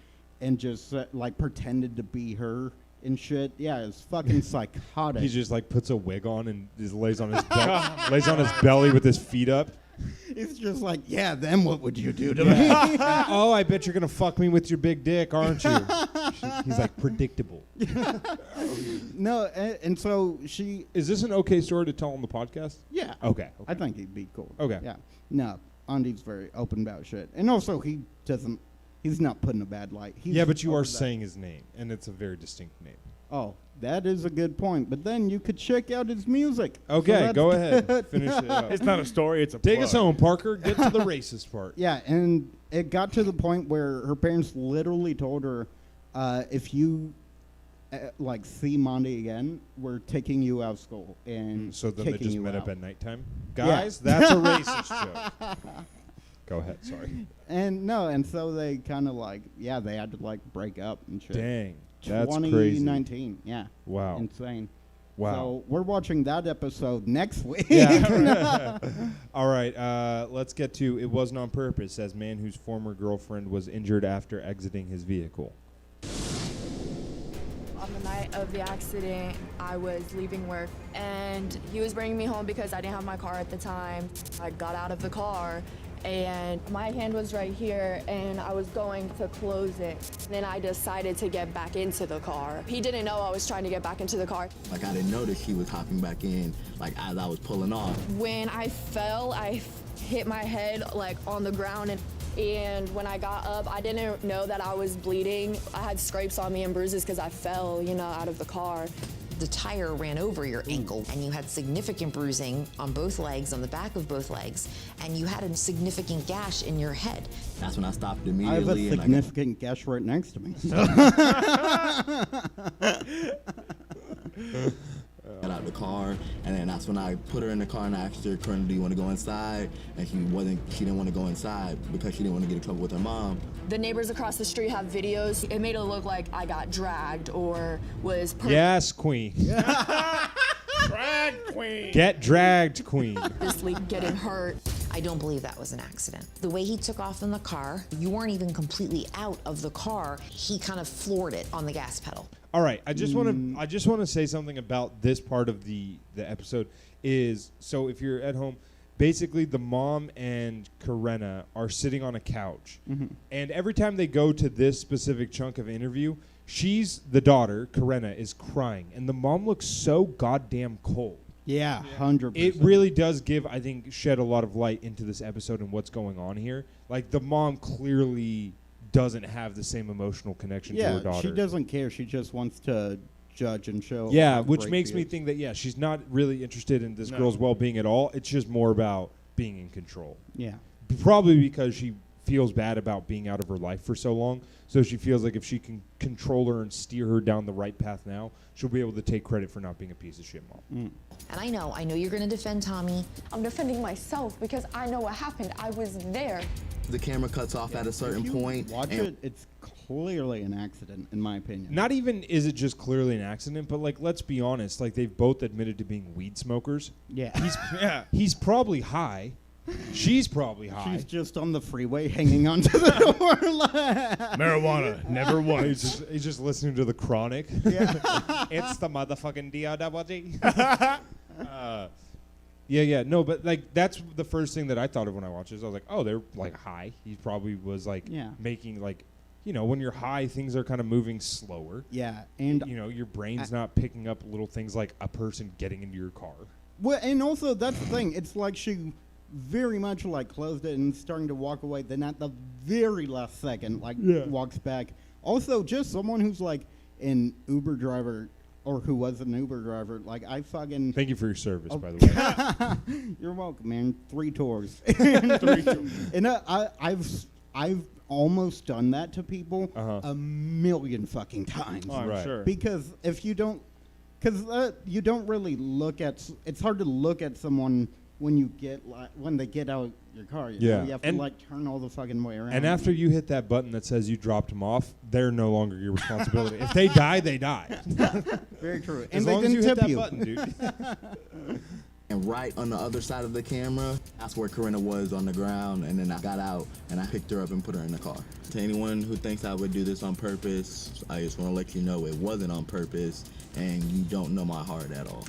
and just, like, pretended to be her and shit. Yeah, it's fucking psychotic. He just like puts a wig on and just lays on his lays on his belly with his feet up. It's just like, yeah, then what would you do to me? Oh, I bet you're gonna fuck me with your big dick, aren't you? He's like predictable. No, and so she... Is this an okay story to tell on the podcast? Yeah. Okay. I think he'd be cool. Okay. Yeah. No, Andy's very open about shit. And also, he's not putting a bad light. He's Yeah, but you are over that. saying his name, and it's a very distinct name. Oh, that is a good point. But then you could check out his music. So Okay, that's go ahead. good. Finish it up. It's not a story, it's a Take plug. us home, Parker. Get to the racist part. Yeah, and it got to the point where her parents literally told her, if you like see Monday again, we're taking you out of school and So then they kicking just you met out. up at nighttime? Yeah. Guys, that's a racist joke. Go ahead, sorry. And no, and so they kind of like, yeah, they had to like break up and shit. Dang, that's 2019, yeah. Wow. Insane. Wow. So we're watching that episode next week. Yeah. All right, let's get to It Wasn't on Purpose, says man whose former girlfriend was injured after exiting his vehicle. On the night of the accident, I was leaving work and he was bringing me home because I didn't have my car at the time. I got out of the car and my hand was right here and I was going to close it. Then I decided to get back into the car. He didn't know I was trying to get back into the car. Like, I didn't notice he was hopping back in, like, as I was pulling off. When I fell, I hit my head like on the ground and when I got up, I didn't know that I was bleeding. I had scrapes on me and bruises because I fell, out of the car. The tire ran over your ankle and you had significant bruising on both legs, on the back of both legs, and you had a significant gash in your head. That's when I stopped I have a immediately. and significant gash right next to me. got out the car, and then that's when I put her in the car and I asked her, "Corinna, do you want to go inside?" And she didn't want to go inside because she didn't want to get in trouble with her mom. The neighbors across the street have videos. It made it look like I got dragged or was Yes, queen. Drag queen. Get dragged, queen. purposely getting hurt. I don't believe that was an accident. The way he took off in the car, you weren't even completely out of the car. He kind of floored it on the gas pedal. All right, I just want to say something about this part of the episode is, so if you're at home, basically the mom and Corinna are sitting on a couch. And every time they go to this specific chunk of interview, the daughter, Corinna, is crying. And the mom looks so goddamn cold. Yeah, 100%. It really does shed a lot of light into this episode and what's going on here. Like, the mom clearly doesn't have the same emotional connection to her daughter. She doesn't care. She just wants to judge and show. Yeah, how which great makes she me is. think that, she's not really interested in this No. girl's well-being at all. It's just more about being in control. Yeah. Probably because she feels bad about being out of her life for so long. So she feels like if she can control her and steer her down the right path now, she'll be able to take credit for not being a piece of shit mom. And I know you're going to defend Tommy. I'm defending myself because I know what happened. I was there. The camera cuts off at a certain point. Watch and it. It's clearly an accident, in my opinion. Not even is it just clearly an accident, but like, let's be honest, like they've both admitted to being weed smokers. Yeah. He's probably high. She's probably high. She's just on the freeway hanging onto the door. Marijuana, never once. He's just listening to the Chronic. Yeah. It's the motherfucking DRWG. Yeah. No, but like that's the first thing that I thought of when I watched this. I was like, oh, they're like high. He probably was like making like, you know, when you're high, things are kind of moving slower. Yeah, and you know, your brain's not picking up little things like a person getting into your car. Well, and also that's the thing. It's like she very much like closed it and starting to walk away. Then at the very last second, like walks back. Also, just someone who's like an Uber driver or who was an Uber driver. Like I fucking thank you for your service, by the way. You're welcome, man. 3 tours. And I've almost done that to people a million fucking times. Oh, I'm sure. Because if you don't, because you don't really look at, it's hard to look at someone when you get when they get out your car. You know? You have to like turn all the fucking way around. And after you hit that button that says you dropped them off, they're no longer your responsibility. If they die, they die. Very true. As and long they as didn't you hit tip that you. button, dude. And right on the other side of the camera, that's where Corinna was on the ground, and then I got out and I picked her up and put her in the car. To anyone who thinks I would do this on purpose, I just want to let you know it wasn't on purpose, and you don't know my heart at all.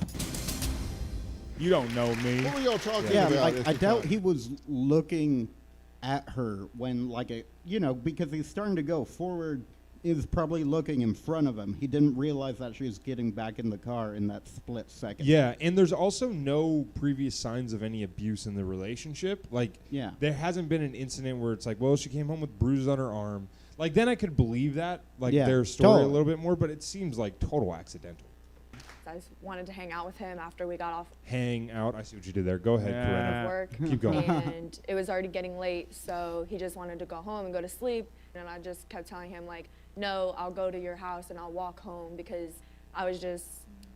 You don't know me. What were y'all talking Yeah, about? like I doubt he was looking at her when like because he's starting to go forward. He was probably looking in front of him. He didn't realize that she was getting back in the car in that split second. Yeah, and there's also no previous signs of any abuse in the relationship. Like, there hasn't been an incident where it's like, well, she came home with bruises on her arm. Like, then I could believe that, like, their story a little bit more, but it seems like total accidental. I just wanted to hang out with him after we got off Hang out. I see what you did there. Go ahead, Corinna. work. Keep going. And it was already getting late, so he just wanted to go home and go to sleep. And I just kept telling him, like, no, I'll go to your house and I'll walk home, because I was just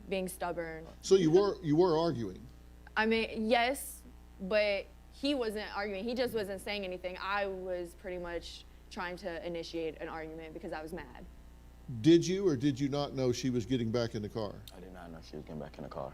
being stubborn. So you were arguing? I mean, yes, but he wasn't arguing. He just wasn't saying anything. I was pretty much trying to initiate an argument because I was mad. Did you or did you not know she was getting back in the car? I did not know she was getting back in the car.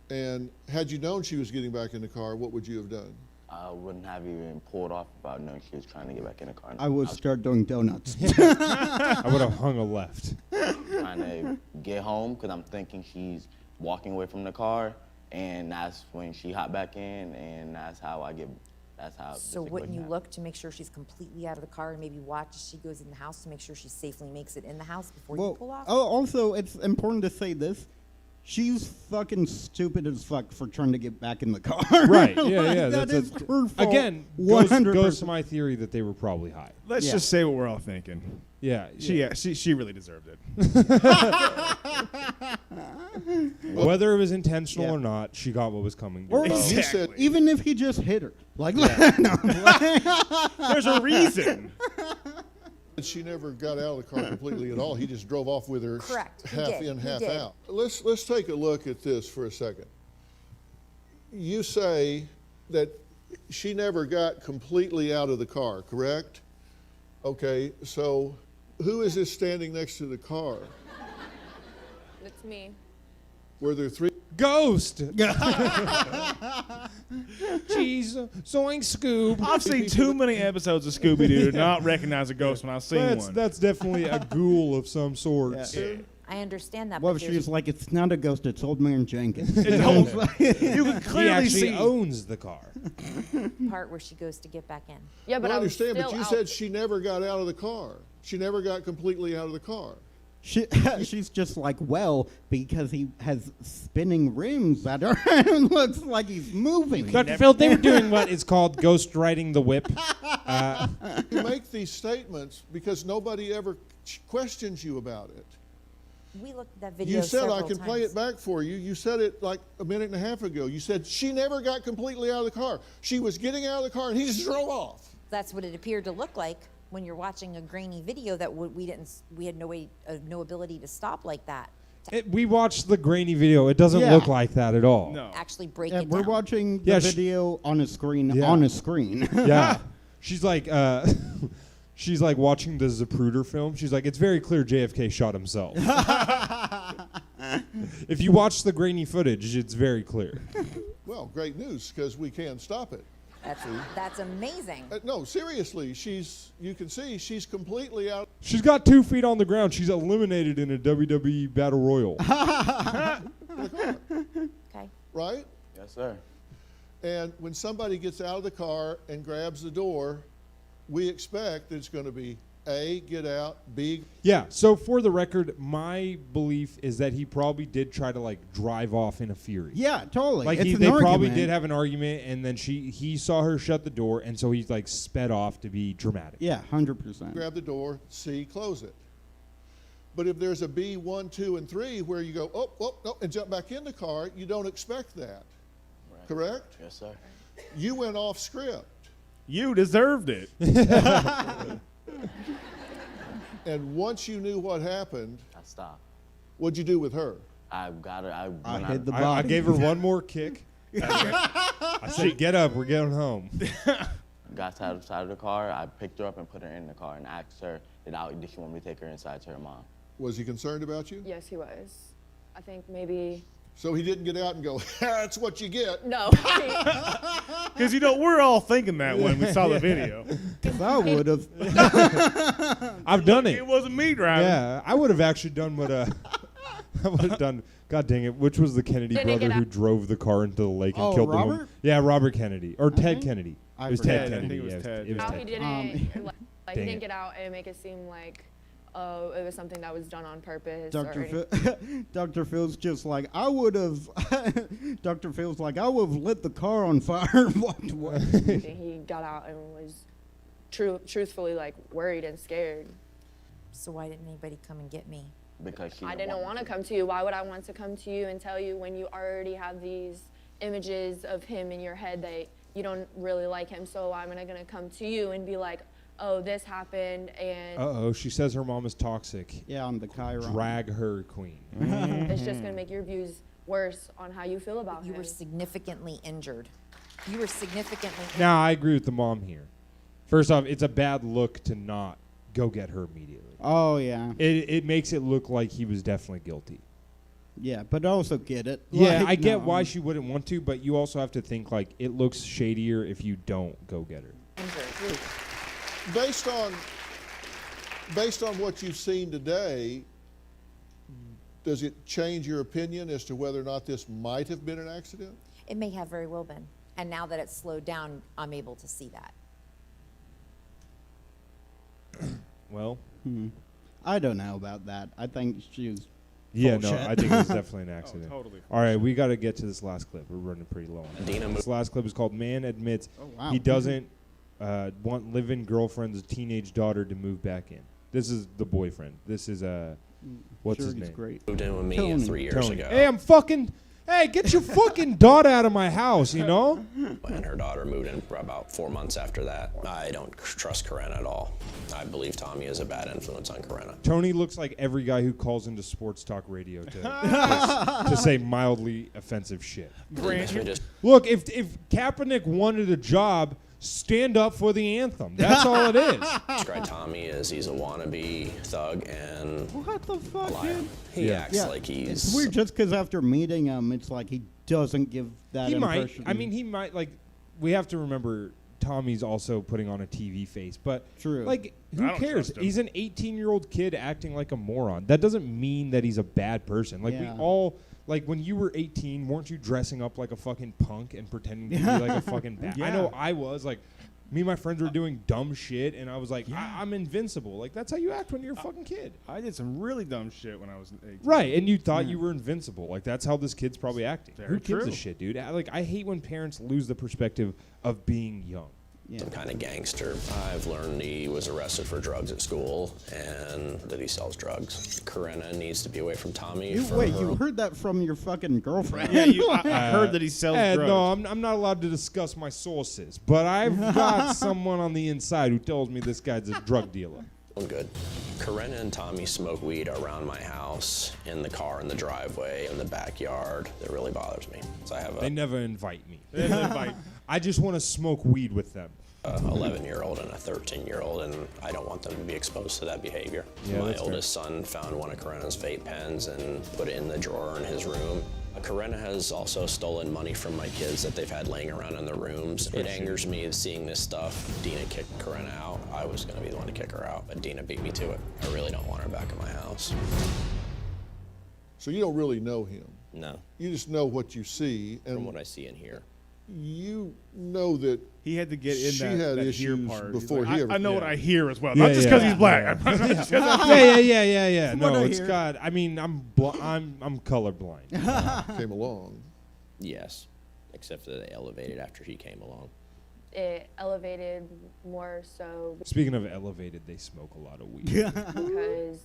And had you known she was getting back in the car, what would you have done? I wouldn't have even pulled off if I known she was trying to get back in the car. I would start doing donuts. I would have hung a left. Trying to get home because I'm thinking she's walking away from the car, and that's when she hopped back in, and that's how I get. That's how. So wouldn't you look to make sure she's completely out of the car and maybe watch as she goes in the house to make sure she safely makes it in the house before you pull off? Oh, also, it's important to say this. She's fucking stupid as fuck for trying to get back in the car. Right. Like, Yeah. That is her fault. Again, 100%. goes to my theory that they were probably high. Let's just say what we're all thinking. Yeah. She really deserved it. Whether it was intentional or not, she got what was coming. Or You said even if he just hit her. Like, There's a reason. she never got out of the car completely at all. He just drove off with her Correct. He half did. in, He half did. out. Let's take a look at this for a second. You say that she never got completely out of the car, correct? Okay, so who is this standing next to the car? It's me. Were there 3? Ghost. Jeez, Zoink Scoob. I've seen too many episodes of Scooby-Doo to not recognize a ghost when I've seen one. That's definitely a ghoul of some sort. I understand that. Well, but she there's was like, it's not a ghost, it's Old Man Jenkins. You can He clearly actually see. owns the car. part where she goes to get back in. Yeah, but Well, I I was understand, still but you out. said she never got out of the car. She never got completely out of the car. She's just like, well, because he has spinning rims that are, it looks like he's moving. Dr. Phil, they were doing what is called ghost riding the whip. You make these statements because nobody ever questions you about it. We looked at that video You said I several can play times. it back for you. You said it like a minute and a half ago. You said she never got completely out of the car. She was getting out of the car and he just drove off. That's what it appeared to look like when you're watching a grainy video that we had no ability to stop like that. We watched the grainy video. It doesn't look like that at all. No. Actually break Yeah, it we're down. watching the Yeah, video on a screen, Yeah. on a screen. Yeah. She's like she's like watching the Zapruder film. She's like, it's very clear JFK shot himself. If you watch the grainy footage, it's very clear. Well, great news because we can stop it. That's amazing. No, seriously, you can see she's completely out. She's got 2 feet on the ground. She's eliminated in a WWE Battle Royal. Okay. Right? Yes, Yes, sir. And when somebody gets out of the car and grabs the door, we expect that it's going to be A, get out, B. Yeah, so for the record, my belief is that he probably did try to like drive off in a fury. Yeah, totally. Like It's an they probably argument. did have an argument, and then he saw her shut the door, and so he like sped off to be dramatic. Yeah, 100%. Grab the door, C, close it. But if there's a B, 1, 2, and 3 where you go, oh, and jump back in the car, you don't expect that. Right. Correct? Yes, sir. You went off script. You deserved it. And once you knew what happened, I stopped. what'd you do with her? I got her. I hit the I body. gave her one more kick. I said, "Get up, we're getting home." got to the side of the car. I picked her up and put her in the car and asked her, did she want me to take her inside to her mom? Was he concerned about you? Yes, he was. I think maybe. So he didn't get out and go, that's what you get. No. Because, we're all thinking that when we saw the video. I would have. I've done it. It wasn't me driving. Yeah, I would have actually done what I would have done. God dang it! Which was the Kennedy Didn't it brother get who out? drove the car into the lake and Oh, killed the Robert? woman? Yeah, Robert Kennedy or Ted think- Kennedy. I It was forget. Ted I Kennedy. think it was yeah, Ted. It was How Ted. he didn't like he Dang didn't it. get out and make it seem like it was something that was done on purpose. Dr. Or Phil, Dr. Phil's just like, I would have. Dr. Phil's like, I would have lit the car on fire and walked away. he got out and was truthfully like worried and scared. So why didn't anybody come and get me? Because she I didn't want to come to you. Why would I want to come to you and tell you when you already have these images of him in your head that you don't really like him? So I'm gonna come to you and be like, oh, this happened, and Uh-oh, she says her mom is toxic. Yeah, on the Chiron. Drag her, queen. it's just gonna make your views worse on how you feel about You him. were significantly injured. You were significantly injured. Now, I agree with the mom here. First off, it's a bad look to not go get her immediately. Oh, yeah. It makes it look like he was definitely guilty. Yeah, but I also get it. Yeah, Like, I get no. why she wouldn't want to, but you also have to think, like, it looks shadier if you don't go get her. Based on what you've seen today, does it change your opinion as to whether or not this might have been an accident? It may have very well been. And now that it's slowed down, I'm able to see that. Well, I don't know about that. I think she was. yeah, full no, shit. I think it was definitely an accident. totally. All right, we got to get to this last clip. We're running pretty low on Dina time. This last clip is called "Man Admits Oh, wow. He Doesn't Want Live-In Girlfriend's Teenage Daughter to Move Back In." This is the boyfriend. This is what's Sure, his he's name? great. Moved in with me Tony. 3 years Tony. ago. Hey, Hey, get your fucking daughter out of my house, you know? And her daughter moved in for about 4 months after that. I don't trust Corinna at all. I believe Tommy is a bad influence on Corinna. Tony looks like every guy who calls into sports talk radio to say mildly offensive shit. Basically just Look, if Kaepernick wanted a job, stand up for the anthem. That's all it is. describe Tommy as he's a wannabe thug and What the a fuck, liar. dude? He Yeah. acts Yeah, like it's he's weird just because after meeting him, it's like he doesn't give that He might. impression. I mean, he might. Like, we have to remember Tommy's also putting on a TV face. But, True. like, I who don't cares? trust him. He's an 18-year-old kid acting like a moron. That doesn't mean that he's a bad person. Like, Yeah. we all... Like, when you were 18, weren't you dressing up like a fucking punk and pretending to be like a fucking bad... I know I was. Like, me and my friends were doing dumb shit, and I was like, I'm invincible. Like, that's how you act when you're a fucking kid. I did some really dumb shit when I was 18. Right, and you thought you were invincible. Like, that's how this kid's probably acting. Very Who gives a true. shit, dude? I hate when parents lose the perspective of being young. Yeah. some kind of gangster. I've learned he was arrested for drugs at school and that he sells drugs. Corinna needs to be away from Tommy for Wait, her you heard that from your fucking girlfriend? Yeah, I heard that he sells drugs. No, I'm not allowed to discuss my sources, but I've got someone on the inside who tells me this guy's a drug dealer. own good. Corinna and Tommy smoke weed around my house, in the car, in the driveway, in the backyard. That really bothers me. So I have They a never invite me. I just want to smoke weed with them. 11-year-old and a 13-year-old, and I don't want them to be exposed to that behavior. Yeah, My that's fair. oldest son found one of Corinna's vape pens and put it in the drawer in his room. Corinna has also stolen money from my kids that they've had laying around in their rooms. It angers me seeing this stuff. Dina kicked Corinna out. I was going to be the one to kick her out, but Dina beat me to it. I really don't want her back in my house. So you don't really know him. No, You just know what you see, from and what I see and hear. you know that He had to get in she that, had that hear issues part. He's before like, he ever. I know what I hear as well. Yeah, Not just because yeah. he's black. Yeah. Not just 'cause I'm Yeah. From what No, I it's hear. God. I mean, I'm colorblind. came along. Yes, except that they elevated after he came along. It elevated more so Speaking of elevated, they smoke a lot of weed. because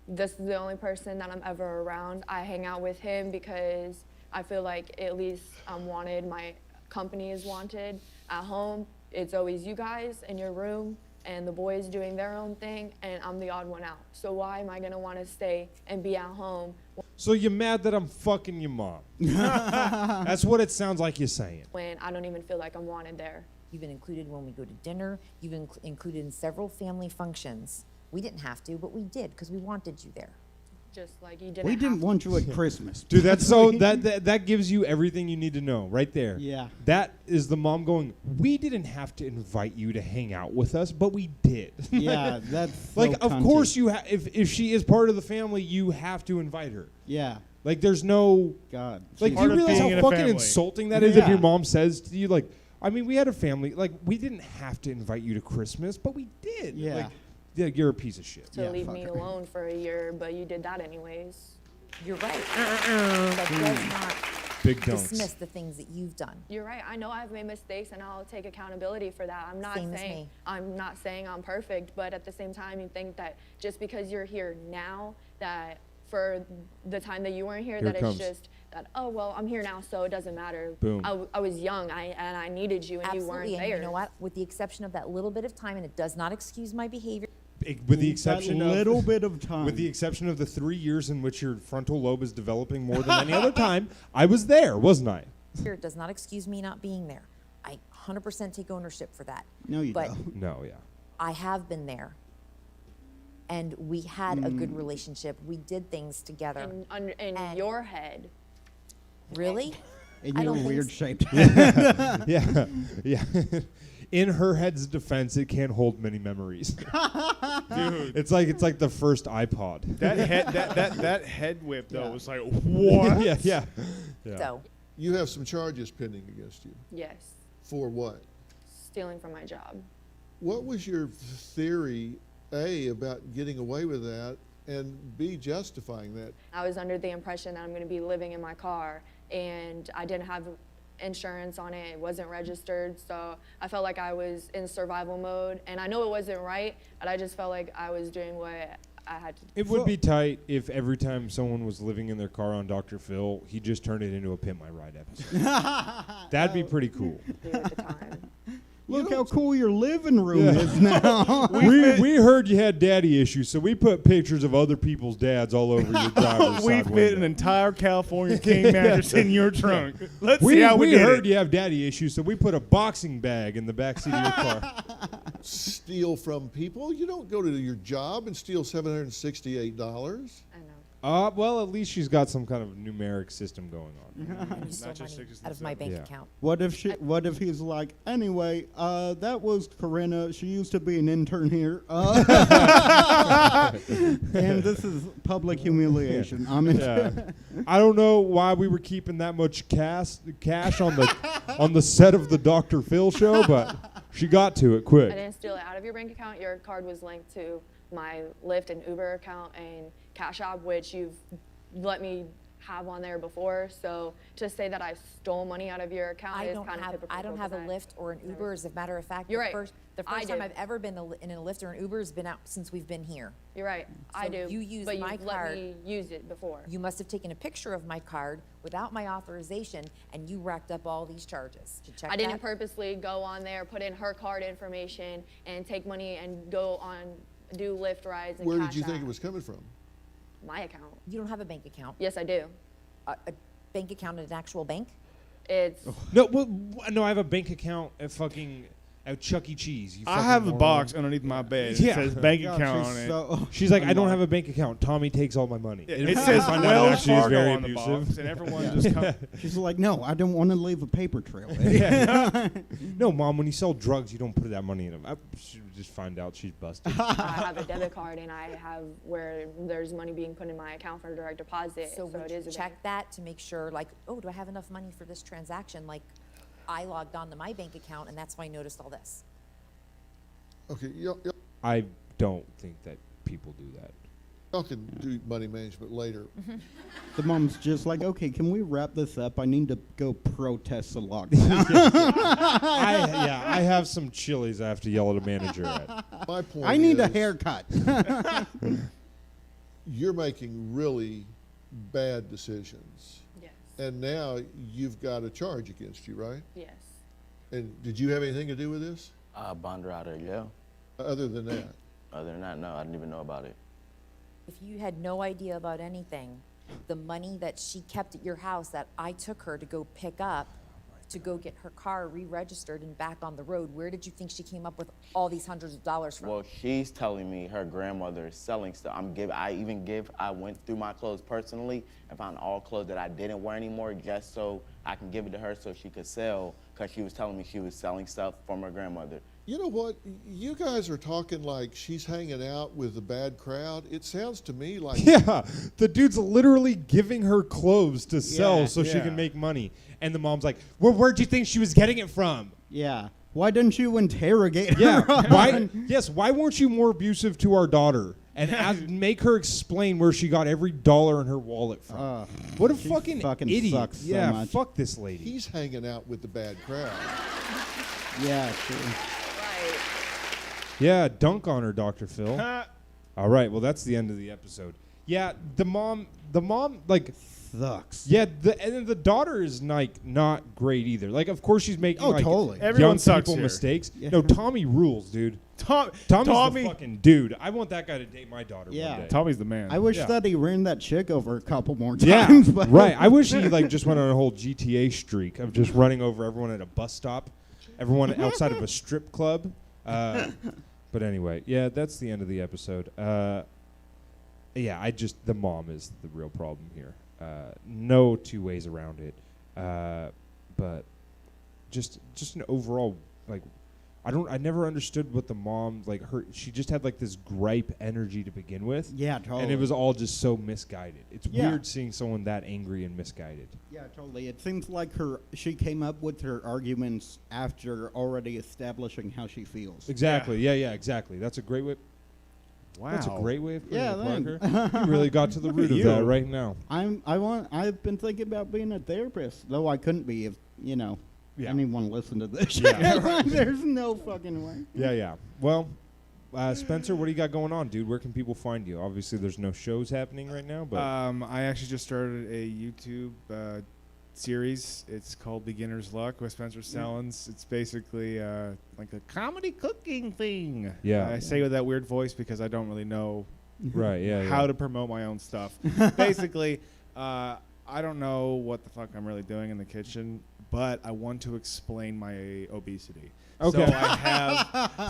this is the only person that I'm ever around. I hang out with him because I feel like at least I'm wanted. My company is wanted. At home, it's always you guys in your room and the boys doing their own thing, and I'm the odd one out. So why am I gonna want to stay and be at home So you're mad that I'm fucking your mom? That's what it sounds like you're saying. when I don't even feel like I'm wanted there? You've been included when we go to dinner. You've been included in several family functions. We didn't have to, but we did because we wanted you there. Just like you didn't. We have didn't to. want you at Christmas. Dude, that's so that gives you everything you need to know right there. Yeah. That is the mom going, we didn't have to invite you to hang out with us, but we did. Yeah, that's like, so of cunty. course you if she is part of the family, you have to invite her. Yeah. Like, there's no God. like, do Part you of realize being how in a fucking family. insulting that is if Yeah. your mom says to you, like, I mean, we had a family, like, we didn't have to invite you to Christmas, but we did. Yeah. Like, yeah, you're a piece of shit. To Yeah, leave fuck me her. alone for a year, but you did that anyways. You're right. That does not Big don'ts. dismiss the things that you've done. You're right. I know I've made mistakes, and I'll take accountability for that. I'm not Same as saying me. I'm not saying I'm perfect, but at the same time, you think that just because you're here now, that for the time that you weren't here, Here that it it's comes. just that I'm here now, so it doesn't matter. Boom. I was young, and I needed you, and you weren't Absolutely, and there. you know what? With the exception of that little bit of time, and it does not excuse my behavior. With the exception that of little bit of time. With the exception of the 3 years in which your frontal lobe is developing more than any other time, I was there, wasn't I? It does not excuse me not being there. I 100% take ownership for that. No, you but don't. No, yeah. I have been there. And we had a good relationship. We did things together. in And- your head. Really? In I your don't think weird so. shaped. Yeah. Yeah. In her head's defense, it can't hold many memories. Dude, It's like the first iPod. that head whip though was like what? yeah. So, You have some charges pending against you. Yes, For what? stealing from my job. What was your theory, A, about getting away with that, and B, justifying that? I was under the impression that I'm going to be living in my car, and I didn't have insurance on it. It wasn't registered, so I felt like I was in survival mode. And I know it wasn't right, but I just felt like I was doing what I had to do. It would be tight if every time someone was living in their car on Dr. Phil, he just turned it into a Pimp My Ride episode. That'd be pretty cool. At the time. Look how cool your living room Yeah. is now. we heard you had daddy issues, so we put pictures of other people's dads all over your driver's We side fit window. an entire California king mattress in your trunk. Let's see We how we did heard it. you have daddy issues, so we put a boxing bag in the backseat of your car. Steal from people? You don't go to your job and steal $768. I know. Well, at least she's got some kind of numeric system going on. and you stole Not just money sixes out and of my bank Yeah. account. What if he's like, anyway, that was Corinna. She used to be an intern here. And this is public humiliation. I'm in. Yeah. I don't know why we were keeping that much cash on the set of the Dr. Phil show, but she got to it I quick. didn't steal it out of your bank account. Your card was linked to my Lyft and Uber account and Cash App, which you've let me have on there before. So to say that I stole money out of your account I is don't kind of have hypocritical. I don't have a 'cause Lyft or an Uber. As a matter of fact, You're the right. first I time do. I've ever been in a Lyft or an Uber has been out since we've been here. You're right. I So do. you used but my you've card. let me use it before. You must have taken a picture of my card without my authorization, and you racked up all these charges. Did you check I didn't that? purposely go on there, put in her card information, and take money and go on do Lyft rides and Where Cash did you think App. it was coming from? My account. You don't have a bank account. Yes, I do. A bank account at an actual bank? It's No, no, I have a bank account at fucking at Chuck E. Cheese. You I fucking have a moron. box underneath my bed. Yeah. It says bank God, account she's on it. so She's like, I don't have annoying. a bank account. Tommy takes all my money. Yeah, And it I says find out it Wells actually is Fargo very on the abusive. box, and everyone just comes. She's like, no, I don't want to leave a paper trail. No, Mom, when you sell drugs, you don't put that money in them. I should just find out she's busted. I have a debit card and I have where there's money being put in my account for direct deposit. So would it you is a check bank. that to make sure, like, oh, do I have enough money for this transaction? Like, I logged on to my bank account, and that's why I noticed all this. Okay, y'all I don't think that people do that. can do money management later. The mom's just like, okay, can we wrap this up? I need to go protest the lockdown. I have some chilies I have to yell at a manager at. My point I need a is, haircut. you're making really bad decisions. Yes. And now you've got a charge against you, right? Yes. And did you have anything to do with this? Bond her out of jail. Other than that? Other than that, no, I didn't even know about it. If you had no idea about anything, the money that she kept at your house that I took her to go pick up to go get her car re-registered and back on the road, where did you think she came up with all these hundreds of dollars from? Well, she's telling me her grandmother is selling stuff. I went through my clothes personally and found all clothes that I didn't wear anymore just so I can give it to her so she could sell, because she was telling me she was selling stuff from her grandmother. You know what? You guys are talking like she's hanging out with a bad crowd. It sounds to me like Yeah, the dude's literally giving her clothes to sell Yeah. so she Yeah. can make money. And the mom's like, well, where'd you think she was getting it from? Yeah. Why didn't you interrogate her? Yeah. Why? Yes. Why weren't you more abusive to our daughter and make her explain where she got every dollar in her wallet from? What a she fucking fucking idiot! sucks so Yeah. much. Fuck this lady. he's hanging out with the bad crowd. Yeah, true. Right. Yeah. Dunk on her, Dr. Phil. All right. Well, that's the end of the episode. Yeah. The mom, like. Sucks. Yeah, and then the daughter is like not great either. Like, of course she's making like totally. Everyone young sucks people here. mistakes. Yeah. No, Tommy rules, dude. Tommy's Tommy- the fucking dude. I want that guy to date my daughter Yeah. one day. Tommy's the man. I wish Yeah. that he ran that chick over a couple more Yeah, times. But right. I wish he like just went on a whole GTA streak of just running over everyone at a bus stop, everyone outside of a strip club. But anyway, yeah, that's the end of the episode. Yeah, the mom is the real problem here. No two ways around it. But just an overall, like, I never understood what the mom, like, she just had like this gripe energy to begin with. yeah, totally. And it was all just so misguided. It's Yeah. weird seeing someone that angry and misguided. Yeah, totally. It seems like she came up with her arguments after already establishing how she feels. Exactly. Yeah, exactly. That's a great way. Wow. That's a great way of putting Yeah, it, thanks. Parker. You really got to the root of you. that right now. I've been thinking about being a therapist, though I couldn't be if, Yeah. anyone listened to this. Yeah. There's no fucking way. Yeah. Well, Spencer, what do you got going on, dude? Where can people find you? Obviously, there's no shows happening right now, but I actually just started a YouTube series. It's called Beginner's Luck with Spencer Sellens. It's basically like a comedy cooking thing. Yeah. I say with that weird voice because I don't really know right, yeah. how to promote my own stuff. Basically, I don't know what the fuck I'm really doing in the kitchen, but I want to explain my obesity. Okay.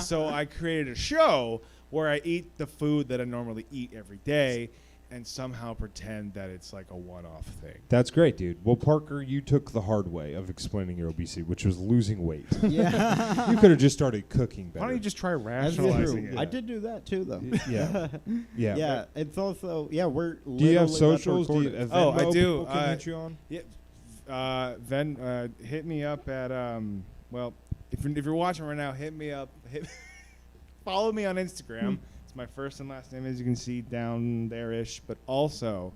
So I created a show where I eat the food that I normally eat every day and somehow pretend that it's like a one-off thing. That's great, dude. Well, Parker, you took the hard way of explaining your obesity, which was losing weight. Yeah. You could have just started cooking better. Why don't you just try That's rationalizing true. it? I did do that too, though. Yeah. Yeah. Yeah. It's also we're. Do you have literally about to socials? Do you record it. have Oh, I Venmo do. people can hit you on? Yeah. Hit me up at well, if you're watching right now, hit me up. Follow me on Instagram. It's my first and last name, as you can see down there-ish. But also,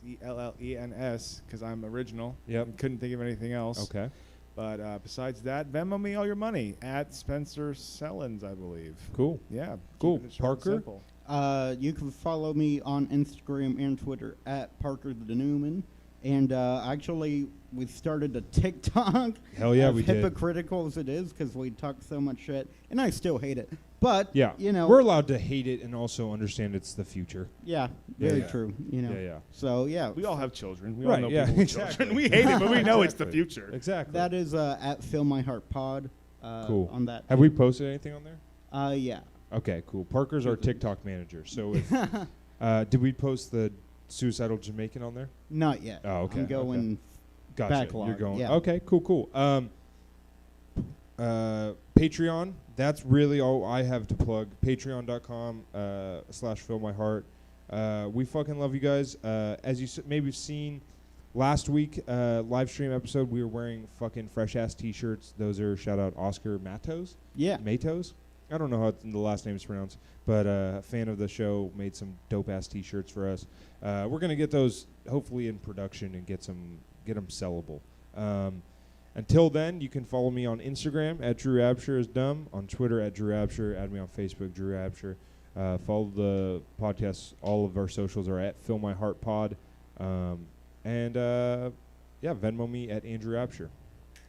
SPENSER.SELLENS, because I'm original. Yep. And couldn't think of anything else. Okay. But besides that, Venmo me all your money at Spencer Sellens, I believe. Cool. Yeah. Cool. keeping it short and Parker? simple. You can follow me on Instagram and Twitter at Parker the Newman. And actually, we started a TikTok. Hell yeah, as we did. hypocritical as it is, because we talk so much shit, and I still hate it. But Yeah, you know, we're allowed to hate it and also understand it's the future. yeah, very true. You know, Yeah. So yeah, We all have children. We Right, all know yeah, people with exactly. children. We hate it, but we know it's the Exactly. future. Exactly. that is at Fill My Heart Pod. Cool. On that. Have we posted anything on there? Yeah. Okay, cool. Parker's our TikTok manager. So if did we post the suicidal Jamaican on there? Not yet. Oh, okay. I'm going Gotcha. backlog. You're going. Yeah. Okay, cool. Patreon. That's really all I have to plug. Patreon.com /FillMyHeart. We fucking love you guys. As you maybe seen last week, live stream episode, we were wearing fucking fresh ass t-shirts. Those are shout out Oscar Matos. Yeah. Matos. I don't know how the last name is pronounced, but a fan of the show made some dope ass t-shirts for us. We're gonna get those hopefully in production and get them sellable. Until then, you can follow me on Instagram at Drew Absher is dumb, on Twitter at Drew Absher, add me on Facebook, Drew Absher. Follow the podcast. All of our socials are at Fill My Heart Pod. And Venmo me at Andrew Absher.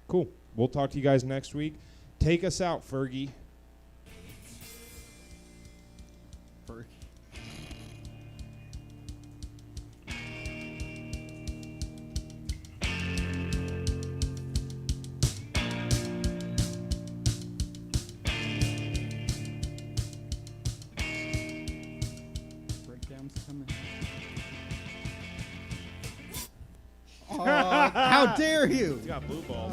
Cool. We'll talk to you guys next week. Take us out, Fergie. Breakdown's coming. How dare you? He's got blue ball.